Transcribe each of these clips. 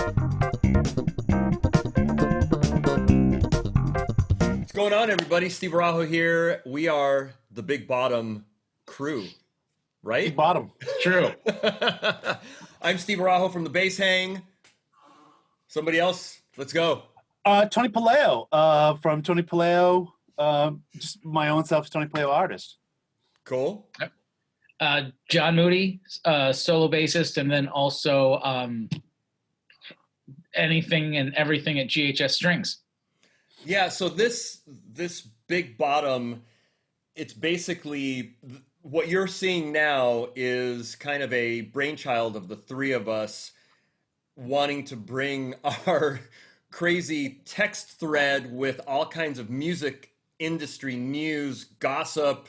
What's going on, everybody? Steve Araujo here. We are the Big Bottom crew, right? Big Bottom. True. I'm Steve Araujo from the Bass Hang. Somebody else? Let's go. Tony Puleo from Tony Puleo. Just my own self, Tony Puleo artist. Cool. John Moody, solo bassist, and then also anything and everything at GHS Strings. Yeah, so this Big Bottom, it's basically what you're seeing now is kind of a brainchild of the three of us wanting to bring our crazy text thread with all kinds of music industry news, gossip,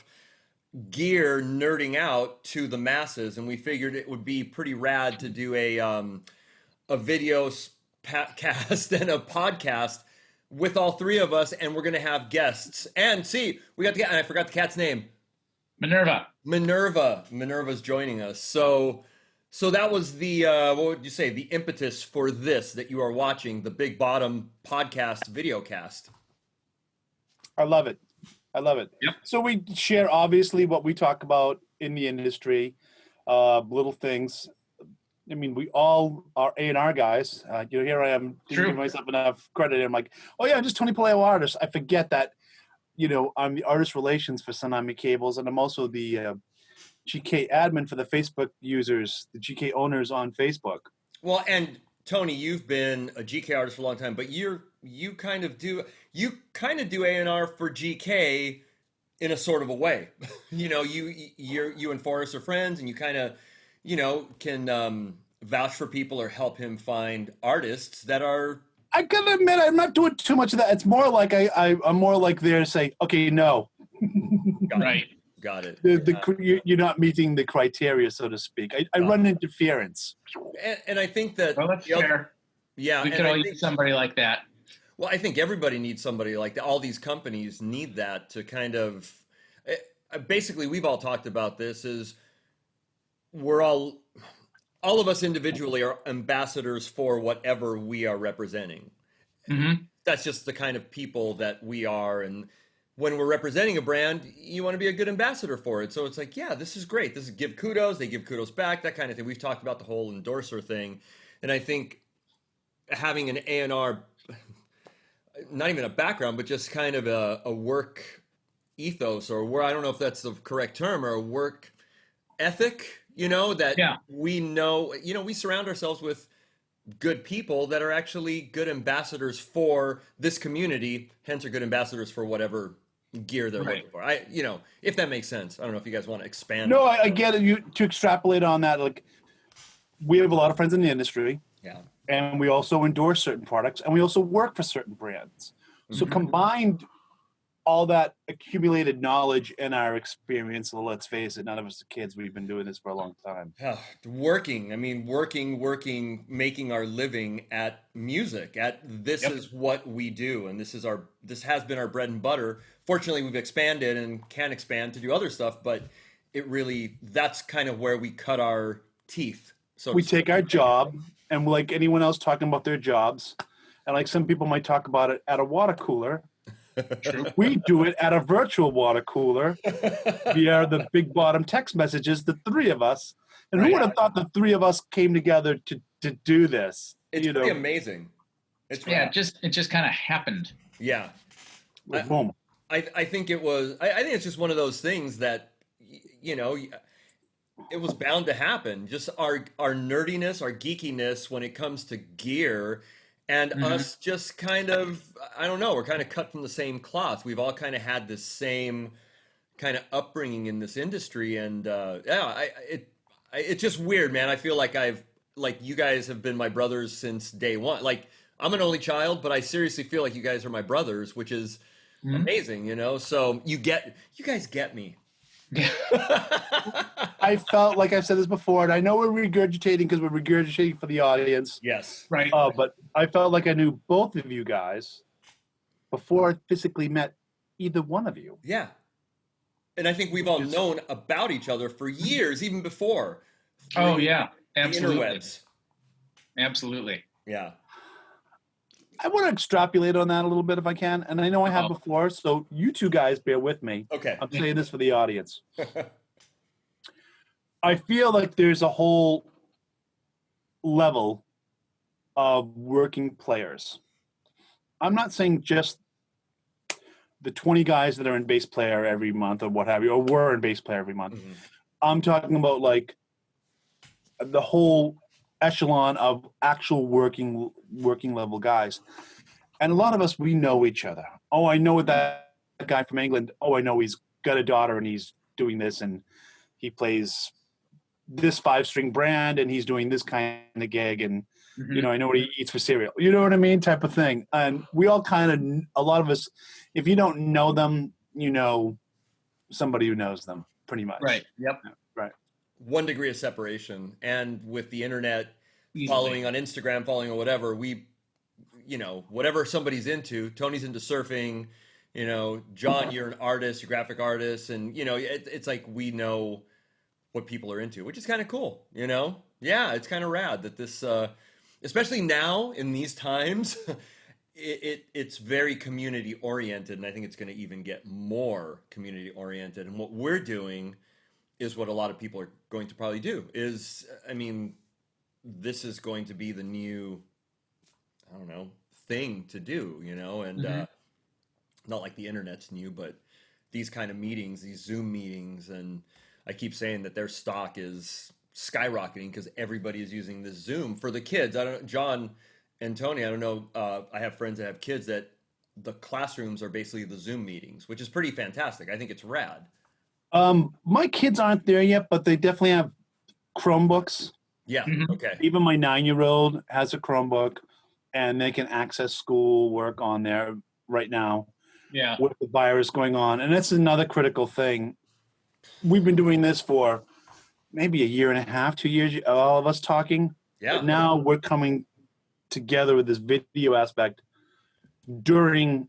gear, nerding out to the masses. And we figured it would be pretty rad to do a video cast and a podcast with all three of us, and we're going to have guests. And see, we got and I forgot the cat's name. Minerva. Minerva's joining us. So that was the, what would you say, the impetus for this that you are watching, the Big Bottom podcast video cast. I love it. Yep. So we share, obviously, what we talk about in the industry, little things. I mean, we all are A&R guys. Here I am, True. giving myself enough credit. I'm like, oh yeah, I'm just Tony Puleo artist. I forget that, I'm the artist relations for Tsunami Cables, and I'm also the GK admin for the Facebook users, the GK owners on Facebook. Well, and Tony, you've been a GK artist for a long time, but you kind of do A&R for GK in a sort of a way. You and Forrest are friends, and you kind of can vouch for people or help him find artists that are. I gotta admit, I'm not doing too much of that. It's more like I'm more like there to say, okay, no. Right. Got it. You're not meeting the criteria, so to speak. I run interference. And I think that. Well, that's fair. Yeah. We could all use somebody like that. Well, I think everybody needs somebody like that. All these companies need that to kind of. Basically, we've all talked about this. Is we're all of us individually are ambassadors for whatever we are representing. Mm-hmm. That's just the kind of people that we are. And when we're representing a brand, you want to be a good ambassador for it. So it's like, yeah, this is great. This is give kudos. They give kudos back, that kind of thing. We've talked about the whole endorser thing. And I think having an A&R, not even a background, but just kind of a work ethos, or where, I don't know if that's the correct term, or a work ethic, that we know, we surround ourselves with good people that are actually good ambassadors for this community, hence are good ambassadors for whatever gear they're looking for. If that makes sense. I don't know if you guys want to expand. No, I get it. To extrapolate on that, like, we have a lot of friends in the industry. Yeah. And we also endorse certain products, and we also work for certain brands. So combined, all that accumulated knowledge and our experience, well, let's face it, none of us are kids. We've been doing this for a long time. Working, making our living at music. This is what we do, and this has been our bread and butter. Fortunately, we've expanded and can expand to do other stuff, but that's kind of where we cut our teeth. So we take our job, and like anyone else talking about their jobs, and like some people might talk about it at a water cooler. True. We do it at a virtual water cooler via the Big Bottom text messages, the three of us. And who would have thought the three of us came together to do this? It's pretty amazing. It just kind of happened. Yeah. Boom. I think it was, I think it's just one of those things that, it was bound to happen. Just our nerdiness, our geekiness when it comes to gear, and us just kind of, I don't know, we're kind of cut from the same cloth. We've all kind of had the same kind of upbringing in this industry. And it's just weird, man. I feel like you guys have been my brothers since day one. Like, I'm an only child, but I seriously feel like you guys are my brothers, which is amazing, So you guys get me. I felt like I've said this before, and I know we're regurgitating because we're regurgitating for the audience. Yes. Right. But I felt like I knew both of you guys before I physically met either one of you. Yeah. And I think we've all known about each other for years, even before. Oh, yeah. The Absolutely. interwebs. Absolutely. Yeah. I want to extrapolate on that a little bit if I can, and I know I have before, so you two guys bear with me. Okay. I'm saying this for the audience. I feel like there's a whole level of working players. I'm not saying just the 20 guys that are in bass player every month or what have you, or were in bass player every month. Mm-hmm. I'm talking about like the whole echelon of actual working level guys. And a lot of us, we know each other. Oh, I know that guy from England. Oh, I know he's got a daughter and he's doing this and he plays this 5-string brand and he's doing this kind of gig and I know what he eats for cereal. You know what I mean? Type of thing. And we all kind of, a lot of us, if you don't know them, you know somebody who knows them pretty much. Right. Yep. Right. 1 degree of separation. And with the internet, Easily. following on Instagram, following on whatever, we, whatever somebody's into, Tony's into surfing, John, you're an artist, you're a graphic artist. And, it's like we know what people are into, which is kind of cool, Yeah, it's kind of rad that this, especially now in these times, it's very community oriented. And I think it's going to even get more community oriented. And what we're doing is what a lot of people are going to probably do is, this is going to be the new, thing to do, and not like the internet's new, but these kind of meetings, these Zoom meetings, and I keep saying that their stock is skyrocketing because everybody is using this Zoom for the kids. John and Tony, I don't know. I have friends that have kids that the classrooms are basically the Zoom meetings, which is pretty fantastic. I think it's rad. My kids aren't there yet, but they definitely have Chromebooks. Yeah. Okay. Even my 9-year-old has a Chromebook and they can access school work on there right now. Yeah. With the virus going on. And that's another critical thing. We've been doing this for maybe a year and a half, 2 years, all of us talking. Yeah. But now we're coming together with this video aspect during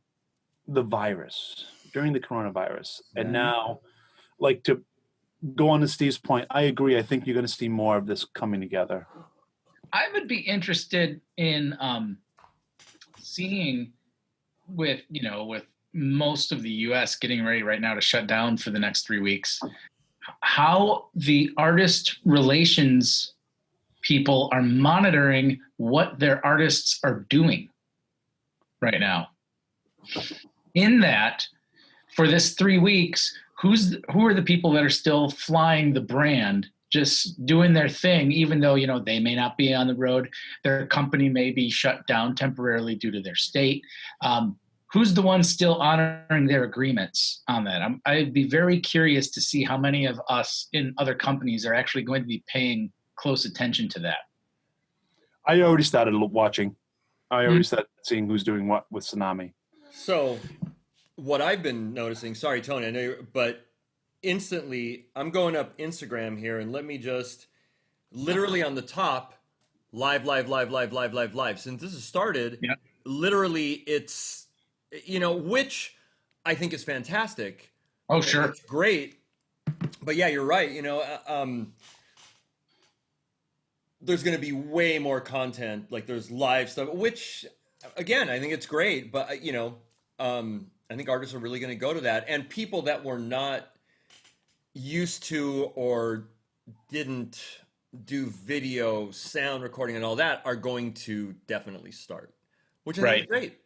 the virus, during the coronavirus. And now, like, to go on to Steve's point, I agree. I think you're going to see more of this coming together. I would be interested in seeing with most of the U.S. getting ready right now to shut down for the next 3 weeks, how the artist relations people are monitoring what their artists are doing right now. In that, for this 3 weeks, who are the people that are still flying the brand, just doing their thing, even though, they may not be on the road, their company may be shut down temporarily due to their state. Who's the one still honoring their agreements on that? I'd be very curious to see how many of us in other companies are actually going to be paying close attention to that. I already started watching. I already started seeing who's doing what with Tsunami. So what I've been noticing, sorry, Tony, I know but instantly I'm going up Instagram here and let me just literally on the top, live. Since this has started, literally it's, which I think is fantastic. Oh, sure. It's great. But yeah, you're right. There's going to be way more content. Like there's live stuff, which again, I think it's great. But, I think artists are really going to go to that. And people that were not used to or didn't do video, sound recording and all that are going to definitely start, which I think is great.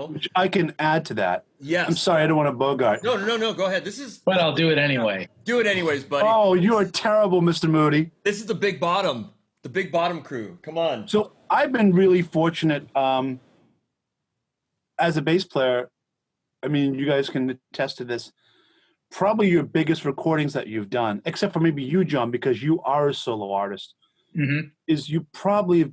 Which I can add to that. Yes. I'm sorry, I don't want to bogart. No. Go ahead. But I'll do it anyway. Do it anyways, buddy. Oh, you are terrible, Mr. Moody. This is the Big Bottom crew. Come on. So I've been really fortunate as a bass player. I mean, you guys can attest to this. Probably your biggest recordings that you've done, except for maybe you, John, because you are a solo artist, is you probably have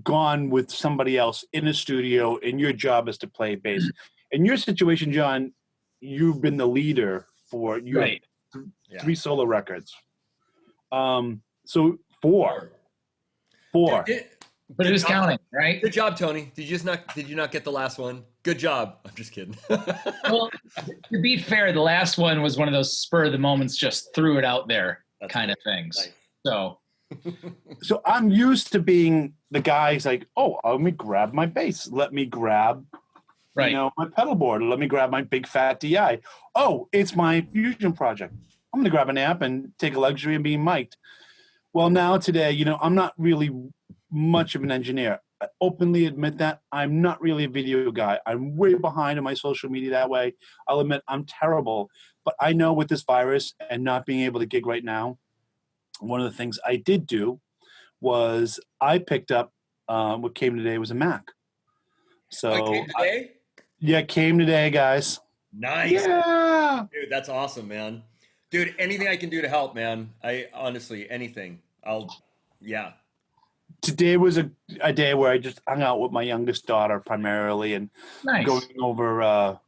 gone with somebody else in a studio and your job is to play bass. In your situation, John, you've been the leader for your 3 solo records. So 4. But it was counting, right? Good job, Tony. Did you not get the last one? Good job. I'm just kidding. Well, to be fair, the last one was one of those spur of the moments, just threw it out there kind of things. Nice. So So I'm used to being the guy who's like, oh, let me grab my bass. Let me grab, Right. my pedal board. Let me grab my big fat DI. Oh, it's my fusion project. I'm going to grab an amp and take a luxury and be mic'd. Well, now today, I'm not really much of an engineer. I openly admit that. I'm not really a video guy. I'm way behind on my social media that way. I'll admit I'm terrible. But I know with this virus and not being able to gig right now, one of the things I did do was I picked up what came today was a Mac. So Oh, it came today? it came today, guys. Nice. Yeah. Dude, that's awesome, man. Dude, anything I can do to help, man. I honestly, anything. Yeah. Today was a day where I just hung out with my youngest daughter primarily and Nice. going over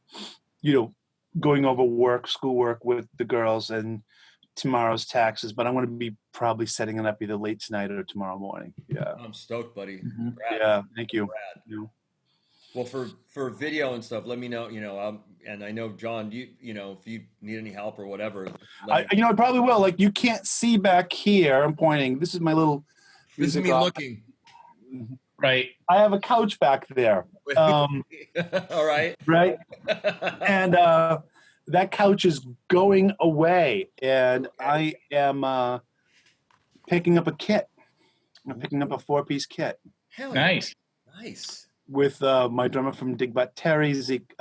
schoolwork with the girls and tomorrow's taxes. But I'm going to be probably setting it up either late tonight or tomorrow morning. Yeah. I'm stoked, buddy. Mm-hmm. Yeah. Thank you. Well, for video and stuff, let me know. And I know John, if you need any help or whatever, I probably will. Like you can't see back here. I'm pointing. This is my little. This is me looking. Right. I have a couch back there. All right. Right. And that couch is going away, and I am picking up a kit. I'm picking up a 4-piece kit. Hell Nice. Nice. With my drummer from Dig Butt, Terry, Zeke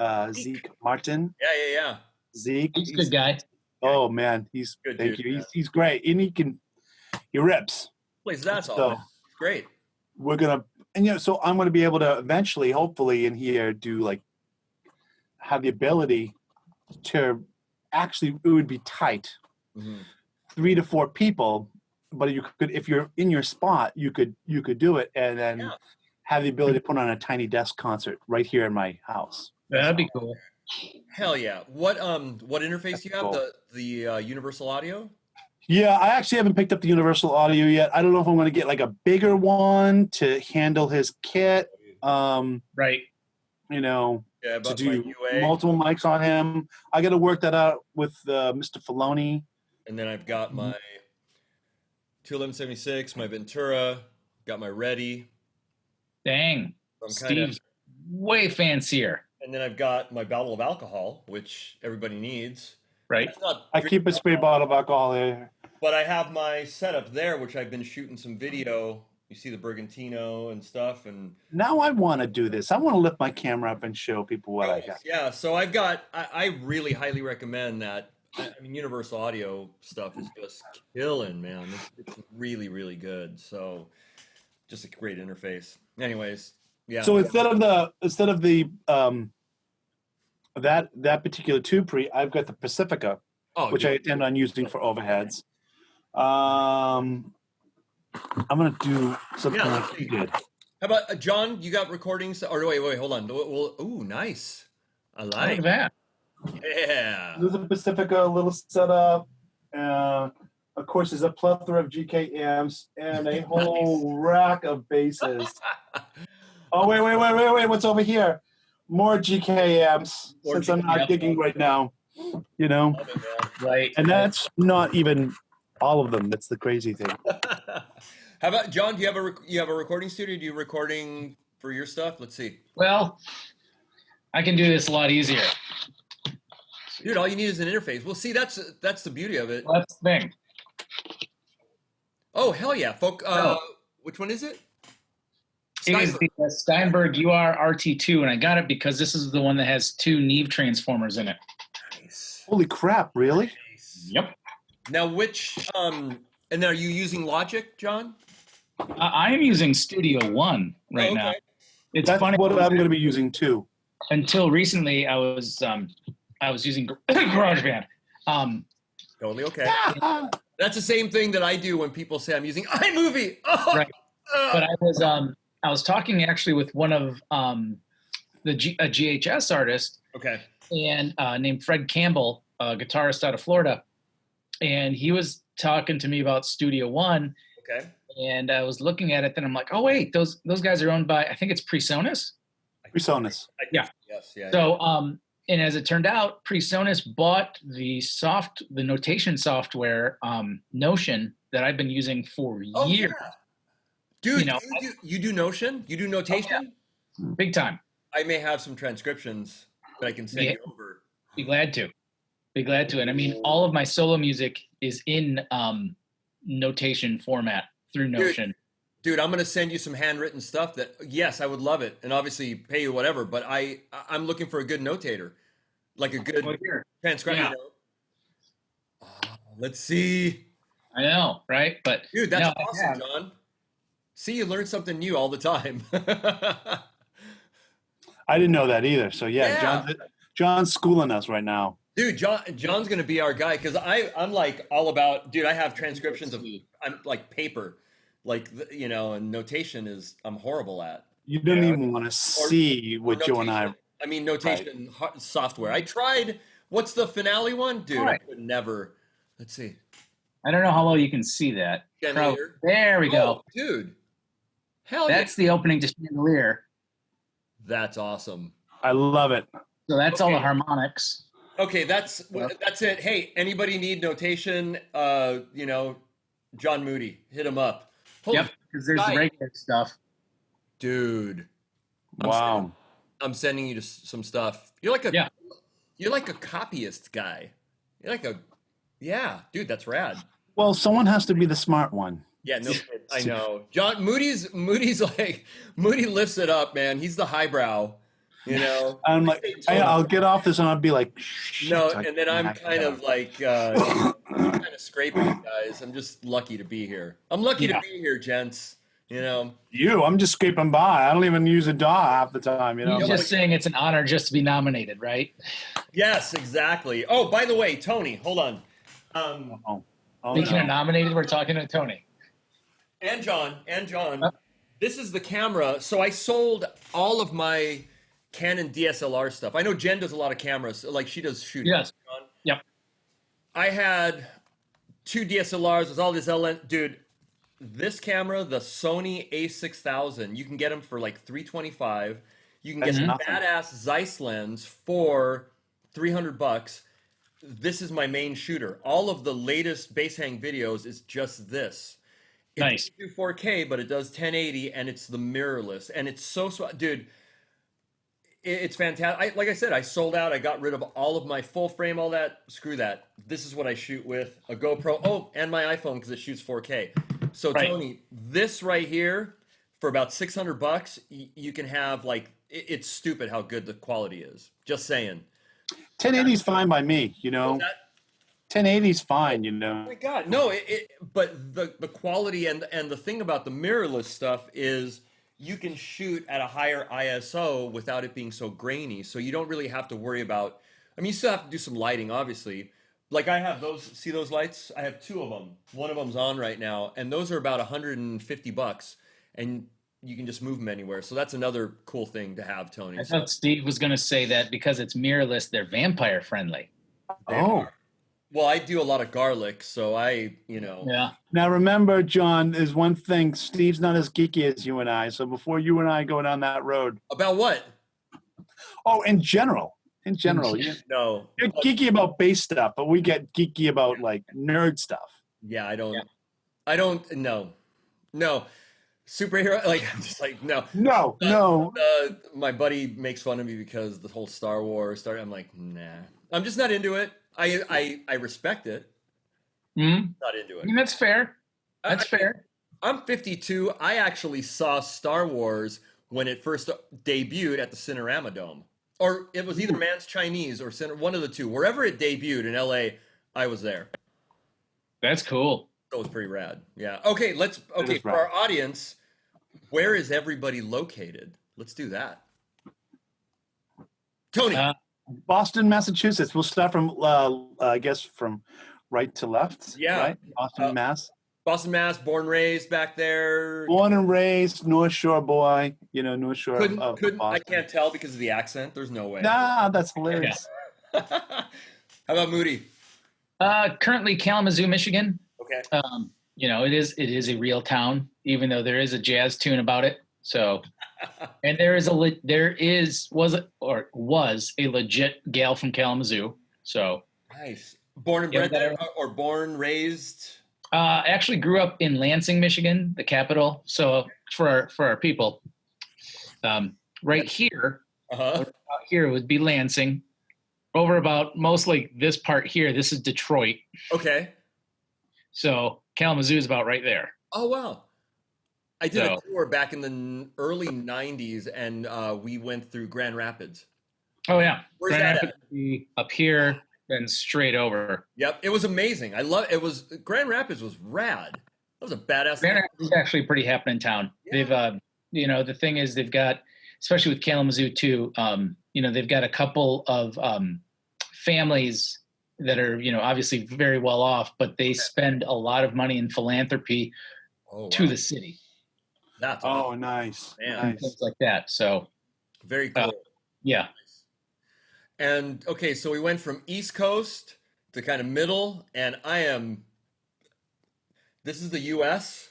Martin. Yeah. Zeke. He's a good guy. Oh, man. He's good. Thank Dude, you. yeah. He's great. And he rips. Please, that's So, all. Great. We're going to, and so I'm going to be able to eventually, hopefully, in here, have the ability to actually, it would be tight. Mm-hmm. 3 to 4 people, but you could, if you're in your spot, you could do it and then have the ability to put on a tiny desk concert right here in my house. That'd be cool. Hell yeah! What interface do you have? Cool. The Universal Audio? Yeah, I actually haven't picked up the Universal Audio yet. I don't know if I'm going to get like a bigger one to handle his kit. Right. To do multiple mics on him. I got to work that out with Mr. Filoni. And then I've got my 21176, my Ventura, got my Ready. Dang. Steve's way fancier. And then I've got my bottle of alcohol, which everybody needs. Right. I keep a spray bottle of alcohol there. But I have my setup there, which I've been shooting some video. You see the Bergantino and stuff. And now I want to do this. I want to lift my camera up and show people what I got. Yeah, so I really highly recommend that. I mean, Universal Audio stuff is just killing, man. It's really, really good. So just a great interface. Anyways, yeah. So instead of the that particular tube pre, I've got the Pacifica, which I intend on using for overheads. I'm gonna do something like you did. How about John? You got recordings? Or wait, hold on. Well, ooh, nice. I like that. Yeah. There's a Pacifica, a little setup. Of course, there's a plethora of GK amps and a whole rack of basses. Oh, wait. What's over here? More GK amps, since I'm not gigging right now. Right. And that's not even all of them. That's the crazy thing. How about John? Do you have a recording studio? Do you recording for your stuff? Let's see. Well, I can do this a lot easier. Dude, all you need is an interface. Well, see, that's the beauty of it. Well, that's the thing. Oh, hell yeah. Which one is it? It is the Steinberg UR-RT2, and I got it because this is the one that has 2 Neve transformers in it. Nice. Holy crap, really? Nice. Yep. Now, and are you using Logic, John? I am using Studio One now. That's funny. What I'm going to be using too. Until recently, I was using GarageBand. Totally okay. That's the same thing that I do when people say I'm using iMovie. Oh, right. But I was talking actually with one of a GHS artist. Okay. And named Fred Campbell, a guitarist out of Florida, and he was talking to me about Studio One. Okay. And I was looking at it, then I'm like, oh wait, those guys are owned by, I think it's PreSonus. PreSonus. Yeah. Yes. Yeah. So and as it turned out, PreSonus bought the notation software Notion that I've been using for Oh, years. yeah. Dude, You know, you do Notion? You do notation? Big time. I may have some transcriptions that I can send you over. Be glad to. Be glad to. And I mean, all of my solo music is in notation format through Notion. Dude, I'm going to send you some handwritten stuff that, yes, I would love it. And obviously pay you whatever, but I'm looking for a good notator. Like a good transcriber. Yeah. You know? Let's see. I know, right? But dude, that's awesome, John. See, you learn something new all the time. I didn't know that either. So yeah. John's schooling us right now. Dude, John's going to be our guy because I'm like all about, dude, I have transcriptions of, I'm like paper, like, you know, and notation is, I'm horrible at. You don't even want to see what Joe and I. I mean, notation software. I tried, what's the Finale one? Dude, I could never, let's see. I don't know how well you can see that. Chandelier. There we go. Dude. Hell that's the opening to Chandelier. That's awesome. I love it. So that's all the harmonics. Okay, that's it. Hey, anybody need notation? You know, John Moody, hit him up. Yep, because there's the regular stuff. Dude. Wow. I'm sending you some stuff. You're like a copyist guy. You're like dude, that's rad. Well, someone has to be the smart one. Yeah, no, I know. John Moody's like Moody lifts it up, man. He's the highbrow, you know. I'm like, I'll get off this and I'll be like, no, and then I'm kind of like kind of scraping you guys. I'm just lucky to be here. I'm lucky to be here, gents. You know. I'm just scraping by. I don't even use a DAW half the time, you know. You're just saying it's an honor just to be nominated, right? Yes, exactly. Oh, by the way, Tony, hold on. Speaking of nominated, we're talking to Tony. And John, this is the camera. So I sold all of my Canon DSLR stuff. I know Jen does a lot of cameras. Like she does shooting. Yes. Yep. I had 2 DSLRs. There's all this LN. Dude, this camera, the Sony a6000, you can get them for like $325. You can get the badass Zeiss lens for $300. This is my main shooter. All of the latest bass hang videos is just this. It nice. It doesn't do 4K, but it does 1080, and it's the mirrorless, and it's so dude. It's fantastic. Like I said, I sold out. I got rid of all of my full frame, all that. Screw that. This is what I shoot with a GoPro. Oh, and my iPhone because it shoots 4K. So Tony, this right here for about $600, you can have like it's stupid how good the quality is. Just saying. 1080 is fine by me, you know. 1080 is fine, you know. Oh my God, no! But the quality and the thing about the mirrorless stuff is you can shoot at a higher ISO without it being so grainy. So you don't really have to worry about. I mean, you still have to do some lighting, obviously. Like I have those. See those lights? I have 2 of them. One of them's on right now, and those are about $150, and you can just move them anywhere. So that's another cool thing to have, Tony. I thought Steve was going to say that because it's mirrorless, they're vampire friendly. Oh. Well, I do a lot of garlic, so you know. Yeah. Now remember, John, is one thing. Steve's not as geeky as you and I. So before you and I go down that road. About what? Oh, in general. No. You're geeky about bass stuff, but we get geeky about like nerd stuff. Yeah, I don't. No. Superhero, like I'm just like no. My buddy makes fun of me because the whole Star Wars. I'm like, nah. I'm just not into it. I respect it. Not into it. I mean, that's fair. That's fair. I'm 52. I actually saw Star Wars when it first debuted at the Cinerama Dome. Or it was either Man's Chinese or one of the two. Wherever it debuted in LA, I was there. That's cool. That was pretty rad. Yeah. Okay, for our audience, where is everybody located? Let's do that. Tony. Boston, Massachusetts. We'll start from, I guess, from right to left. Yeah. Right? Boston, Mass. Boston, Mass. Born, raised back there. Born and raised, North Shore boy. You know, North Shore of Boston. I can't tell because of the accent. There's no way. Nah, that's hilarious. Yeah. How about Moody? Currently Kalamazoo, Michigan. Okay. You know, it is a real town, even though there is a jazz tune about it. So, and was a legit gal from Kalamazoo. So nice. Born and bred there, or born raised? I actually grew up in Lansing, Michigan, the capital. So for our people, right here, out here would be Lansing. Over about mostly this part here, this is Detroit. Okay. So Kalamazoo is about right there. Oh, wow. I did a tour back in the early 90s, and we went through Grand Rapids. Oh, yeah. Where's Grand that Rapids would be up here, then straight over. Yep. It was amazing. Grand Rapids was rad. That was a badass. Grand Rapids is actually a pretty happening town. Yeah. They've, the thing is they've got, especially with Kalamazoo too, they've got a couple of families that are, obviously very well off, but they spend a lot of money in philanthropy to the city. That's awesome. Nice. Man. Things like that. So very cool. Yeah. And okay, so we went from East Coast to kind of middle, and this is the US.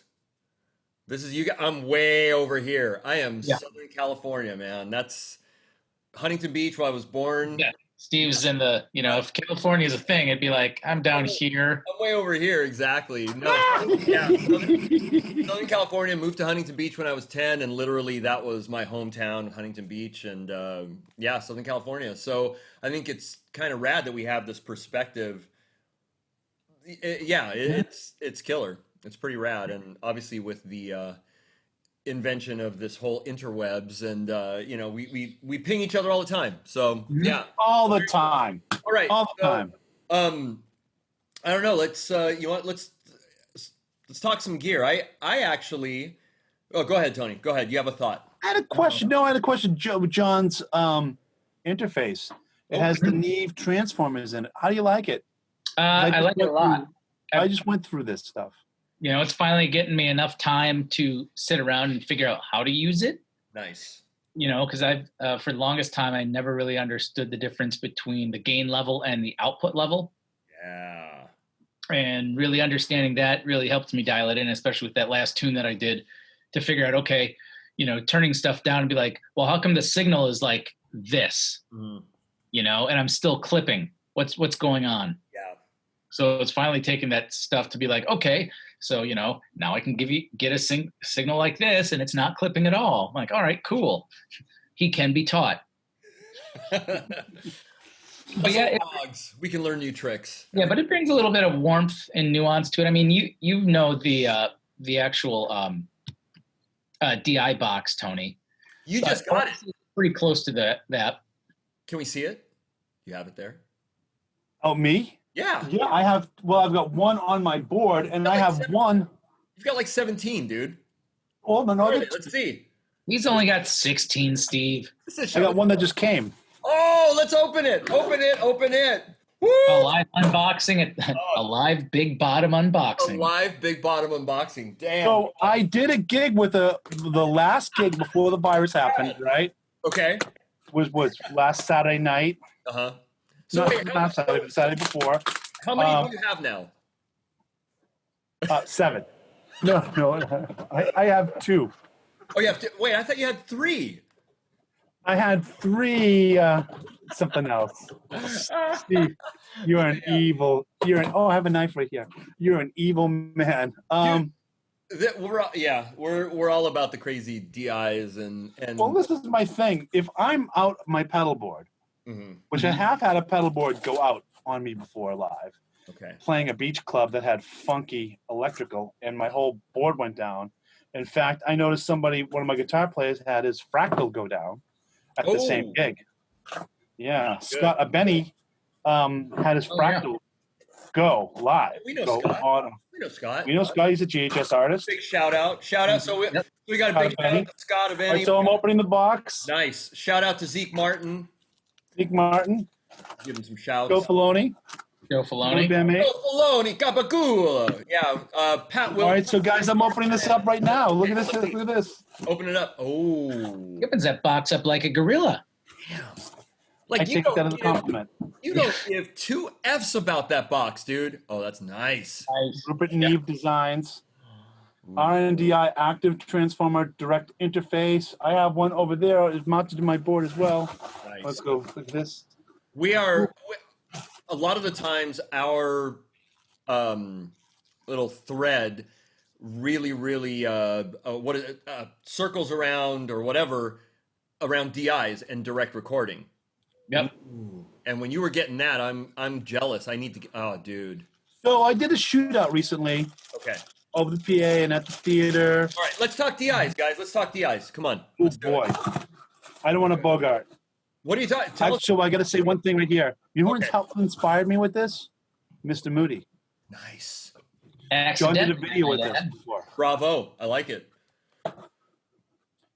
This is I'm way over here. I am Southern California, man. That's Huntington Beach, where I was born. Yeah. Steve's in the, if California is a thing, it'd be like, I'm down here. I'm way over here, exactly. No, Southern California, moved to Huntington Beach when I was 10, and literally that was my hometown, Huntington Beach, and Southern California. So I think it's kind of rad that we have this perspective. It's killer. It's pretty rad, and obviously with the invention of this whole interwebs, and we ping each other all the time, so all the time. All right, all the time. I don't know, let's talk some gear. I actually go ahead, Tony, go ahead, you have a thought. I had a question John's interface. It has the Neve transformers in it. How do you like it? I like it a lot. I just went through this stuff. It's finally getting me enough time to sit around and figure out how to use it. Nice. Because I've, for the longest time, I never really understood the difference between the gain level and the output level. Yeah. And really understanding that really helped me dial it in, especially with that last tune that I did, to figure out, okay, turning stuff down and be like, well, how come the signal is like this? And I'm still clipping. What's going on? Yeah. So it's finally taking that stuff to be like, okay, so, now I can get a signal like this, and it's not clipping at all. I'm like, all right, cool. He can be taught. But yeah, we can learn new tricks. Yeah, but it brings a little bit of warmth and nuance to it. I mean, you know the actual DI box, Tony. You just got it. Pretty close to that. Can we see it? You have it there? Oh, me? Yeah. Yeah, I've got one on my board, and I have one. You've got like 17, dude. Oh, no. Let's see. He's only got 16, Steve. I got one that just came. Oh, let's open it. Open it. Woo! A live unboxing, a live big bottom unboxing. A live big bottom unboxing. Damn. So I did a gig with the last gig before the virus happened, right? Okay. Was last Saturday night. Uh-huh. So not Saturday before. How many do you have now? 7. No. I have 2. Oh, you have 2. Wait, I thought you had 3. I had 3 something else. Steve, you're an evil. I have a knife right here. You're an evil man. We're all about the crazy DIs and. Well, this is my thing. If I'm out my pedal board, which I have had a pedal board go out on me before live, playing a beach club that had funky electrical, and my whole board went down. In fact, I noticed one of my guitar players had his fractal go down at the same gig. Yeah, Scott Benny had his fractal go live. We know Scott. We know Scott. He's a GHS artist. Big shout out. So we got a big shout out to Scott Benny. Right, so I'm opening the box. Nice. Shout out to Zeke Martin. Give him some shouts. Joe Filoni. Gabagool. Yeah, Pat Wilson. All right, so guys, I'm opening this up right now. Look at this. Open it up. Oh. He opens that box up like a gorilla. Damn. Like, I take that as a compliment. You don't give 2 F's about that box, dude. Oh, that's nice. Rupert Neve Designs. RNDI active transformer direct interface. I have one over there. It's mounted to my board as well. Nice. Let's go. Look at this. We are a lot of the times our little thread really, really, what is it, circles around or whatever around DIs and direct recording. Yep. Ooh. And when you were getting that, I'm jealous. I need to get, oh, dude. So I did a shootout recently Okay. over the PA and at the theater. All right, let's talk DIs, guys. Let's talk DIs. Come on. Oh Let's do boy, it. I don't want to bogart. What are you talking? Tell us. So I got to say one thing right here. You know Okay. who inspired me with this? Mr. Moody. Nice. John did a Accidentally, video with I this add. before. Bravo. I like it.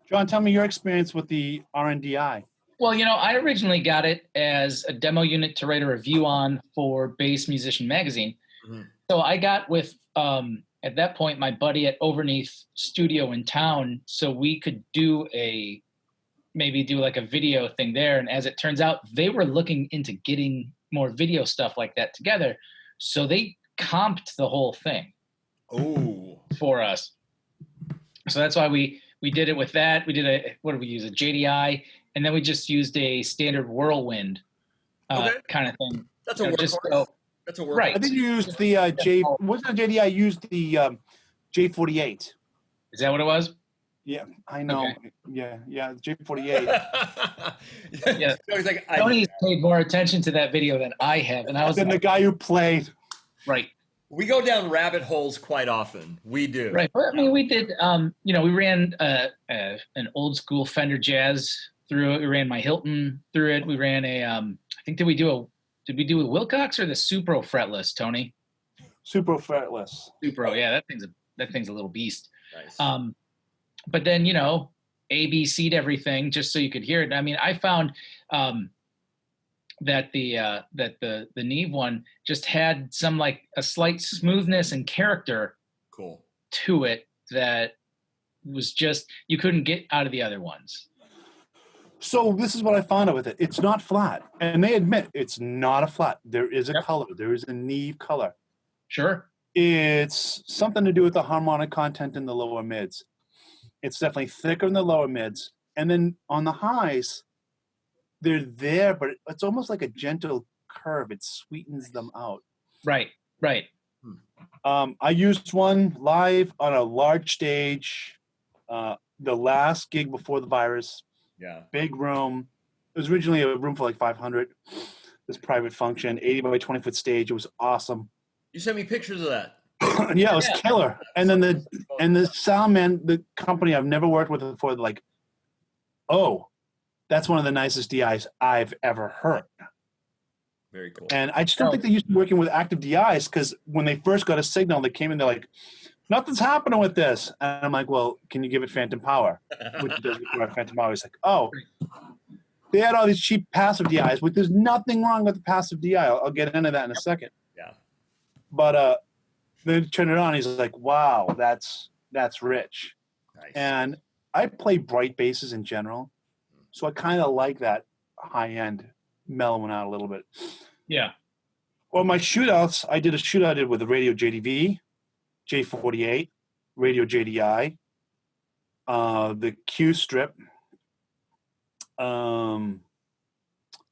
John, tell me your experience with the RNDI. Well, I originally got it as a demo unit to write a review on for Bass Musician Magazine. Mm-hmm. So I got with, at that point, my buddy at Overneath Studio in town, so we could maybe do like a video thing there. And as it turns out, they were looking into getting more video stuff like that together. So they comped the whole thing for us. So that's why we did it with that. We did what did we use? A JDI, and then we just used a standard Whirlwind kind of thing. That's a workhorse. That's a workhorse. I think you used the wasn't the JDI? I used the J48. Is that what it was? Yeah, I know. Okay. Yeah, J48. Yeah. So he's like, Tony's paid more attention to that video than I have, and I was Then the guy who played. right. we go down rabbit holes quite often. We do. Right. But I mean, we did, we ran an old school Fender Jazz through it. We ran my Hilton through it. We ran I think, did we do a Wilcox or the Supro fretless, Tony? Super fretless. Supro. Yeah. That thing's a little beast. Nice. But then, ABC'd everything just so you could hear it. I mean, I found, that the Neve one just had some like a slight smoothness and character Cool. to it that was just you couldn't get out of the other ones. So this is what I found out with it. It's not flat. And they admit it's not a flat. There is a color. There is a Neve color. Sure. It's something to do with the harmonic content in the lower mids. It's definitely thicker in the lower mids. And then on the highs, they're there, but it's almost like a gentle curve. It sweetens them out. Right. I used one live on a large stage, the last gig before the virus. Yeah. Big room. It was originally a room for like 500. This private function, 80 by 20 foot stage. It was awesome. You sent me pictures of that. Yeah, it was killer. And then the sound man, the company I've never worked with before, like, oh, that's one of the nicest DIs I've ever heard. Very cool. And I just don't think they're used to working with active DIs because when they first got a signal, they came in, they're like, nothing's happening with this. And I'm like, well, can you give it phantom power? Which it does require phantom power. It's like, oh, they had all these cheap passive DIs, but there's nothing wrong with the passive DI. I'll get into that in a second. Yeah. But then turn it on, he's like, wow, that's rich. Nice. And I play bright basses in general, so I kind of like that high end mellowing out a little bit. Yeah. Well, my shootouts, I did a shootout with a Radio JDV, J48, Radio JDI, the Q strip. What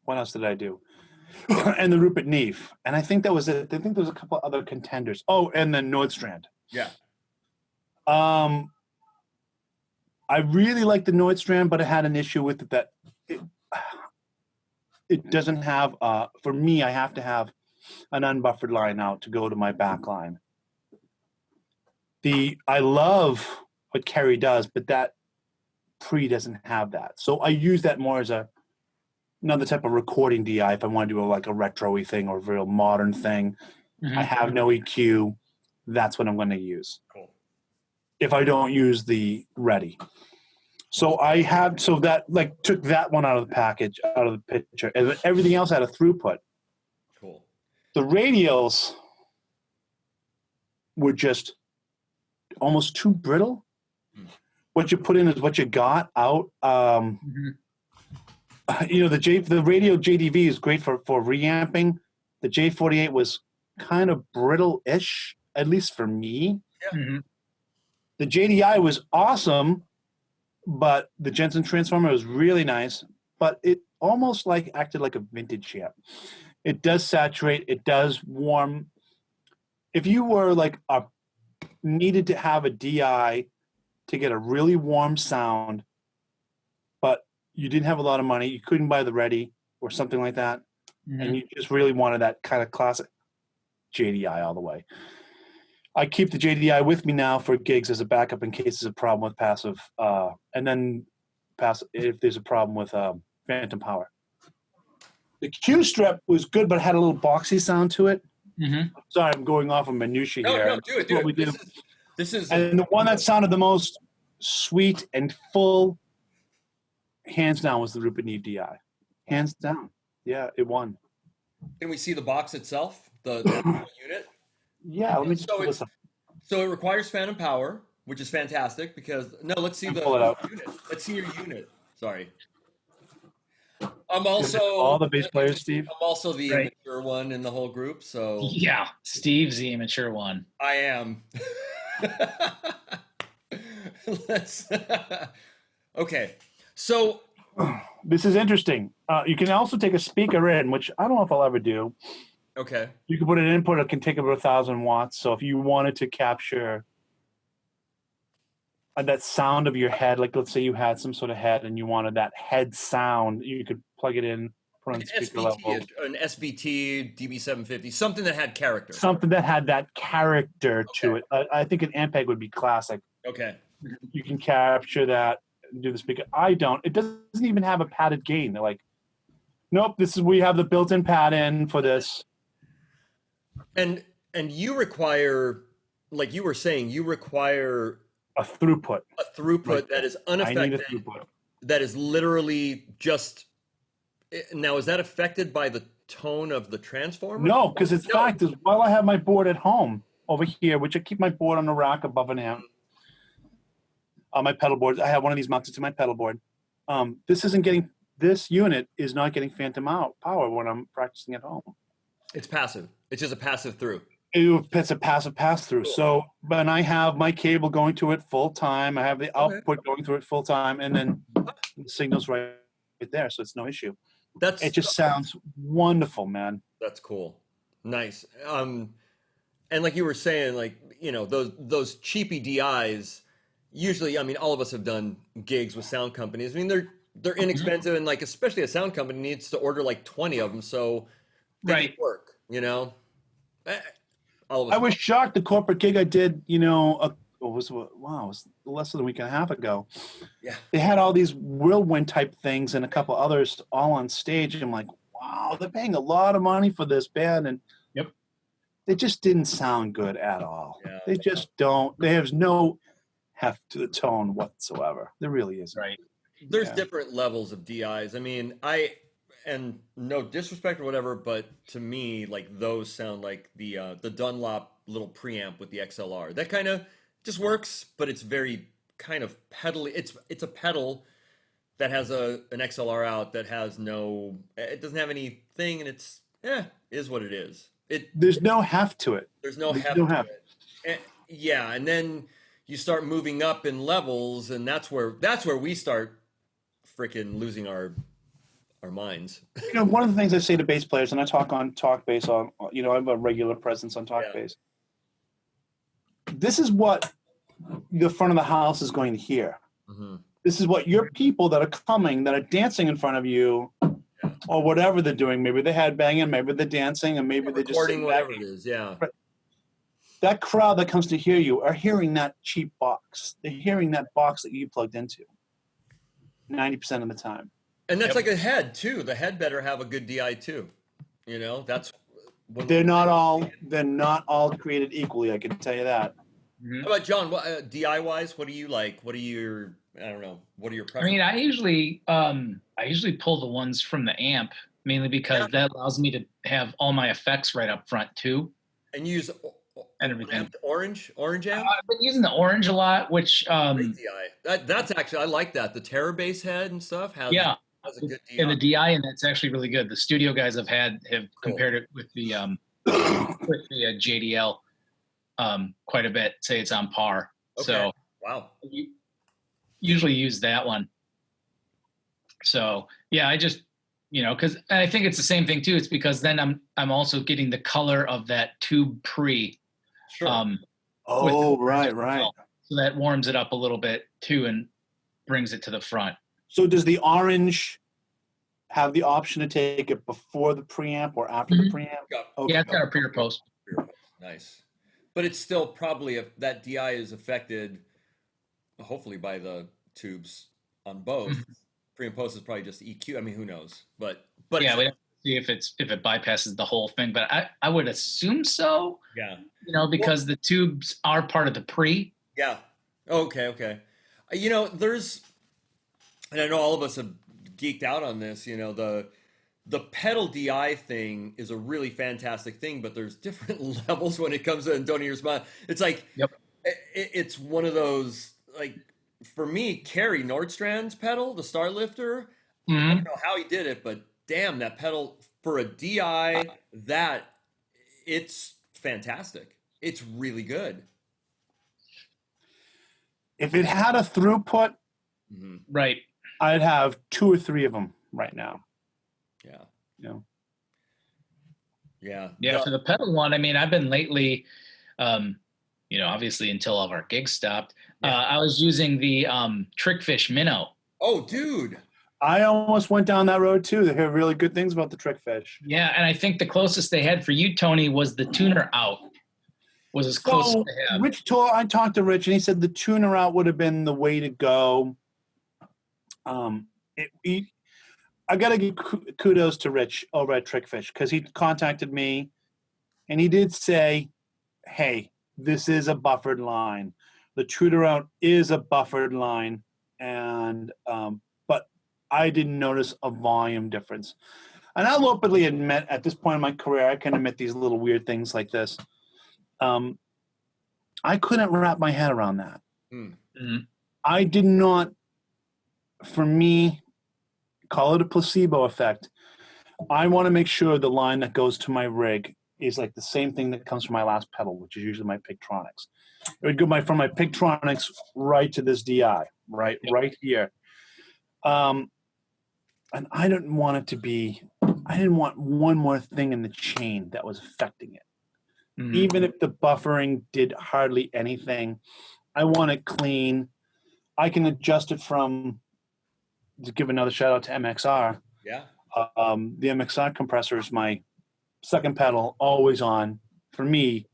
else did I do? And the Rupert Neve. And I think that was it. I think there was a couple other contenders. Oh, and the Nordstrand. Yeah. I really like the Nordstrand, but I had an issue with it that it doesn't have, for me, I have to have an unbuffered line out to go to my back line. I love what Kerry does, but that pre doesn't have that. So I use that more as another type of recording DI if I want to do like a retro-y thing or a real modern thing. Mm-hmm. I have no EQ. That's what I'm going to use. Cool. If I don't use the ready. So that like took that one out of the package, out of the picture. And everything else had a throughput. Cool. The radials were just almost too brittle. What you put in is what you got out. The radio JDV is great for reamping. The J48 was kind of brittle-ish, at least for me. Yeah. Mm-hmm. The JDI was awesome, but the Jensen transformer was really nice, but it almost acted like a vintage amp. It does saturate, it does warm, if you were like needed to have a DI to get a really warm sound, but you didn't have a lot of money, you couldn't buy the ready or something like that, and you just really wanted that kind of classic JDI all the way. I keep the JDI with me now for gigs as a backup in case there's a problem with passive, and then if there's a problem with phantom power. The Q-strip was good, but it had a little boxy sound to it. Sorry, I'm going off of minutiae here. No, do it. This is and the one that sounded the most sweet and full, hands down, was the Rupert Neve DI. Hands down. Yeah, it won. Can we see the box itself, the unit? Yeah, let me just pull this up. So it requires phantom power, which is fantastic because let's see pull it out. Unit. Let's see your unit. Sorry. I'm also all the bass players, Steve. I'm also the immature one in the whole group, so yeah, Steve's the immature one. I am. Okay, so this is interesting. You can also take a speaker in, which I don't know if I'll ever do. Okay. You can put an input that can take about 1,000 watts. So if you wanted to capture that sound of your head, like let's say you had some sort of head and you wanted that head sound, you could plug it in, put on speaker level. An SVT, DB750, something that had character. Something that had that character to it. I think an Ampeg would be classic. Okay. You can capture that and do the speaker. I don't. It doesn't even have a padded gain. They're like, nope, we have the built-in pad in for this. And you require, like you were saying, a throughput. A throughput that is unaffected. That is literally just. Now, is that affected by the tone of the transformer? No, because in fact, while I have my board at home over here, which I keep my board on the rack above an amp, on my pedal board, I have one of these mounted to my pedal board. This unit is not getting phantom power when I'm practicing at home. It's passive. It's just a passive through. It's a passive pass-through. So when I have my cable going to it full time, I have the output going through it full time, and then the signal's right there, so it's no issue. It just sounds wonderful, man. That's cool. Nice. And like you were saying, like, you know, those cheapy DIs, usually, I mean, all of us have done gigs with sound companies. I mean, they're inexpensive, and like, especially a sound company needs to order like 20 of them, so they work, you know? I was shocked. The corporate gig I did, you know, it was less than a week and a half ago. Yeah, they had all these whirlwind type things and a couple others all on stage. And I'm like, wow, they're paying a lot of money for this band, and they just didn't sound good at all. Yeah. They just don't. They have no heft to the tone whatsoever. There really isn't. Right. There's different levels of DIs. I mean, and no disrespect or whatever, but to me, like, those sound like the Dunlop little preamp with the XLR. That kind of just works, but it's very kind of pedally. It's a pedal that has an XLR out that has it doesn't have anything, and it's is what it is. There's no heft to it. There's no heft to it. And then you start moving up in levels, and that's where we start freaking losing our minds. You know, one of the things I say to bass players, and I talk on Talk Bass, I have a regular presence on Talk Bass. This is what the front of the house is going to hear. Mm-hmm. This is what your people that are coming, that are dancing in front of you, or whatever they're doing. Maybe they're headbanging, maybe they're dancing, and maybe they're just recording, whatever it is. Yeah. That crowd that comes to hear you are hearing that cheap box. They're hearing that box that you plugged into 90% of the time. And that's like a head too. The head better have a good DI too. You know, that's they're not all created equally. I can tell you that. Mm-hmm. How about John? What, DI wise, what do you like? What are your What are your preferences? I mean, I usually pull the ones from the amp mainly because that allows me to have all my effects right up front too. And use everything. Orange amp. I've been using the orange a lot, which DI. That's actually, I like that. The Terror Bass head and stuff has a good DI. And the DI, and that's actually really good. The studio guys have compared it with the JDL quite a bit. Say it's on par. Okay. So wow. You usually use that one. So yeah, I just because I think it's the same thing too. It's because then I'm also getting the color of that tube pre Sure. Oh, right. So that warms it up a little bit too and brings it to the front. So does the orange have the option to take it before the preamp or after the preamp? Okay. Yeah, it's got a pre or post. Nice. But it's still probably, if that DI is affected, hopefully by the tubes on both, pre and post is probably just EQ. I mean, who knows? But yeah, we have to see if it bypasses the whole thing. But I would assume so. Yeah. Because the tubes are part of the pre. Yeah. Okay. There's, and I know all of us have geeked out on this. The pedal DI thing is a really fantastic thing, but there's different levels when it comes to Antonio's smile. It's like, it's one of those, like, for me, Kerry Nordstrand's pedal, the Star Lifter, I don't know how he did it, but damn, that pedal for a DI, it's fantastic. It's really good. If it had a throughput, right, I'd have 2 or 3 of them right now. Yeah. For the pedal one, I mean, I've been lately, obviously until all of our gigs stopped, I was using the Trickfish Minnow. Oh, dude. I almost went down that road too. They hear really good things about the Trickfish. Yeah, and I think the closest they had for you, Tony, was the tuner out. Was as close as they had. I talked to Rich, and he said the tuner out would have been the way to go. I got to give kudos to Rich over at Trickfish, because he contacted me, and he did say, hey, this is a buffered line. The tuner out is a buffered line, and but I didn't notice a volume difference. And I'll openly admit, at this point in my career, I can admit these little weird things like this. I couldn't wrap my head around that. I did not, for me, call it a placebo effect. I want to make sure the line that goes to my rig is like the same thing that comes from my last pedal, which is usually my Pigtronics. It would go from my Pigtronics right to this DI, right here. And I didn't want one more thing in the chain that was affecting it. Even if the buffering did hardly anything, I want it clean. I can adjust it to give another shout out to MXR. Yeah. The MXR compressor is my second pedal, always on. For me,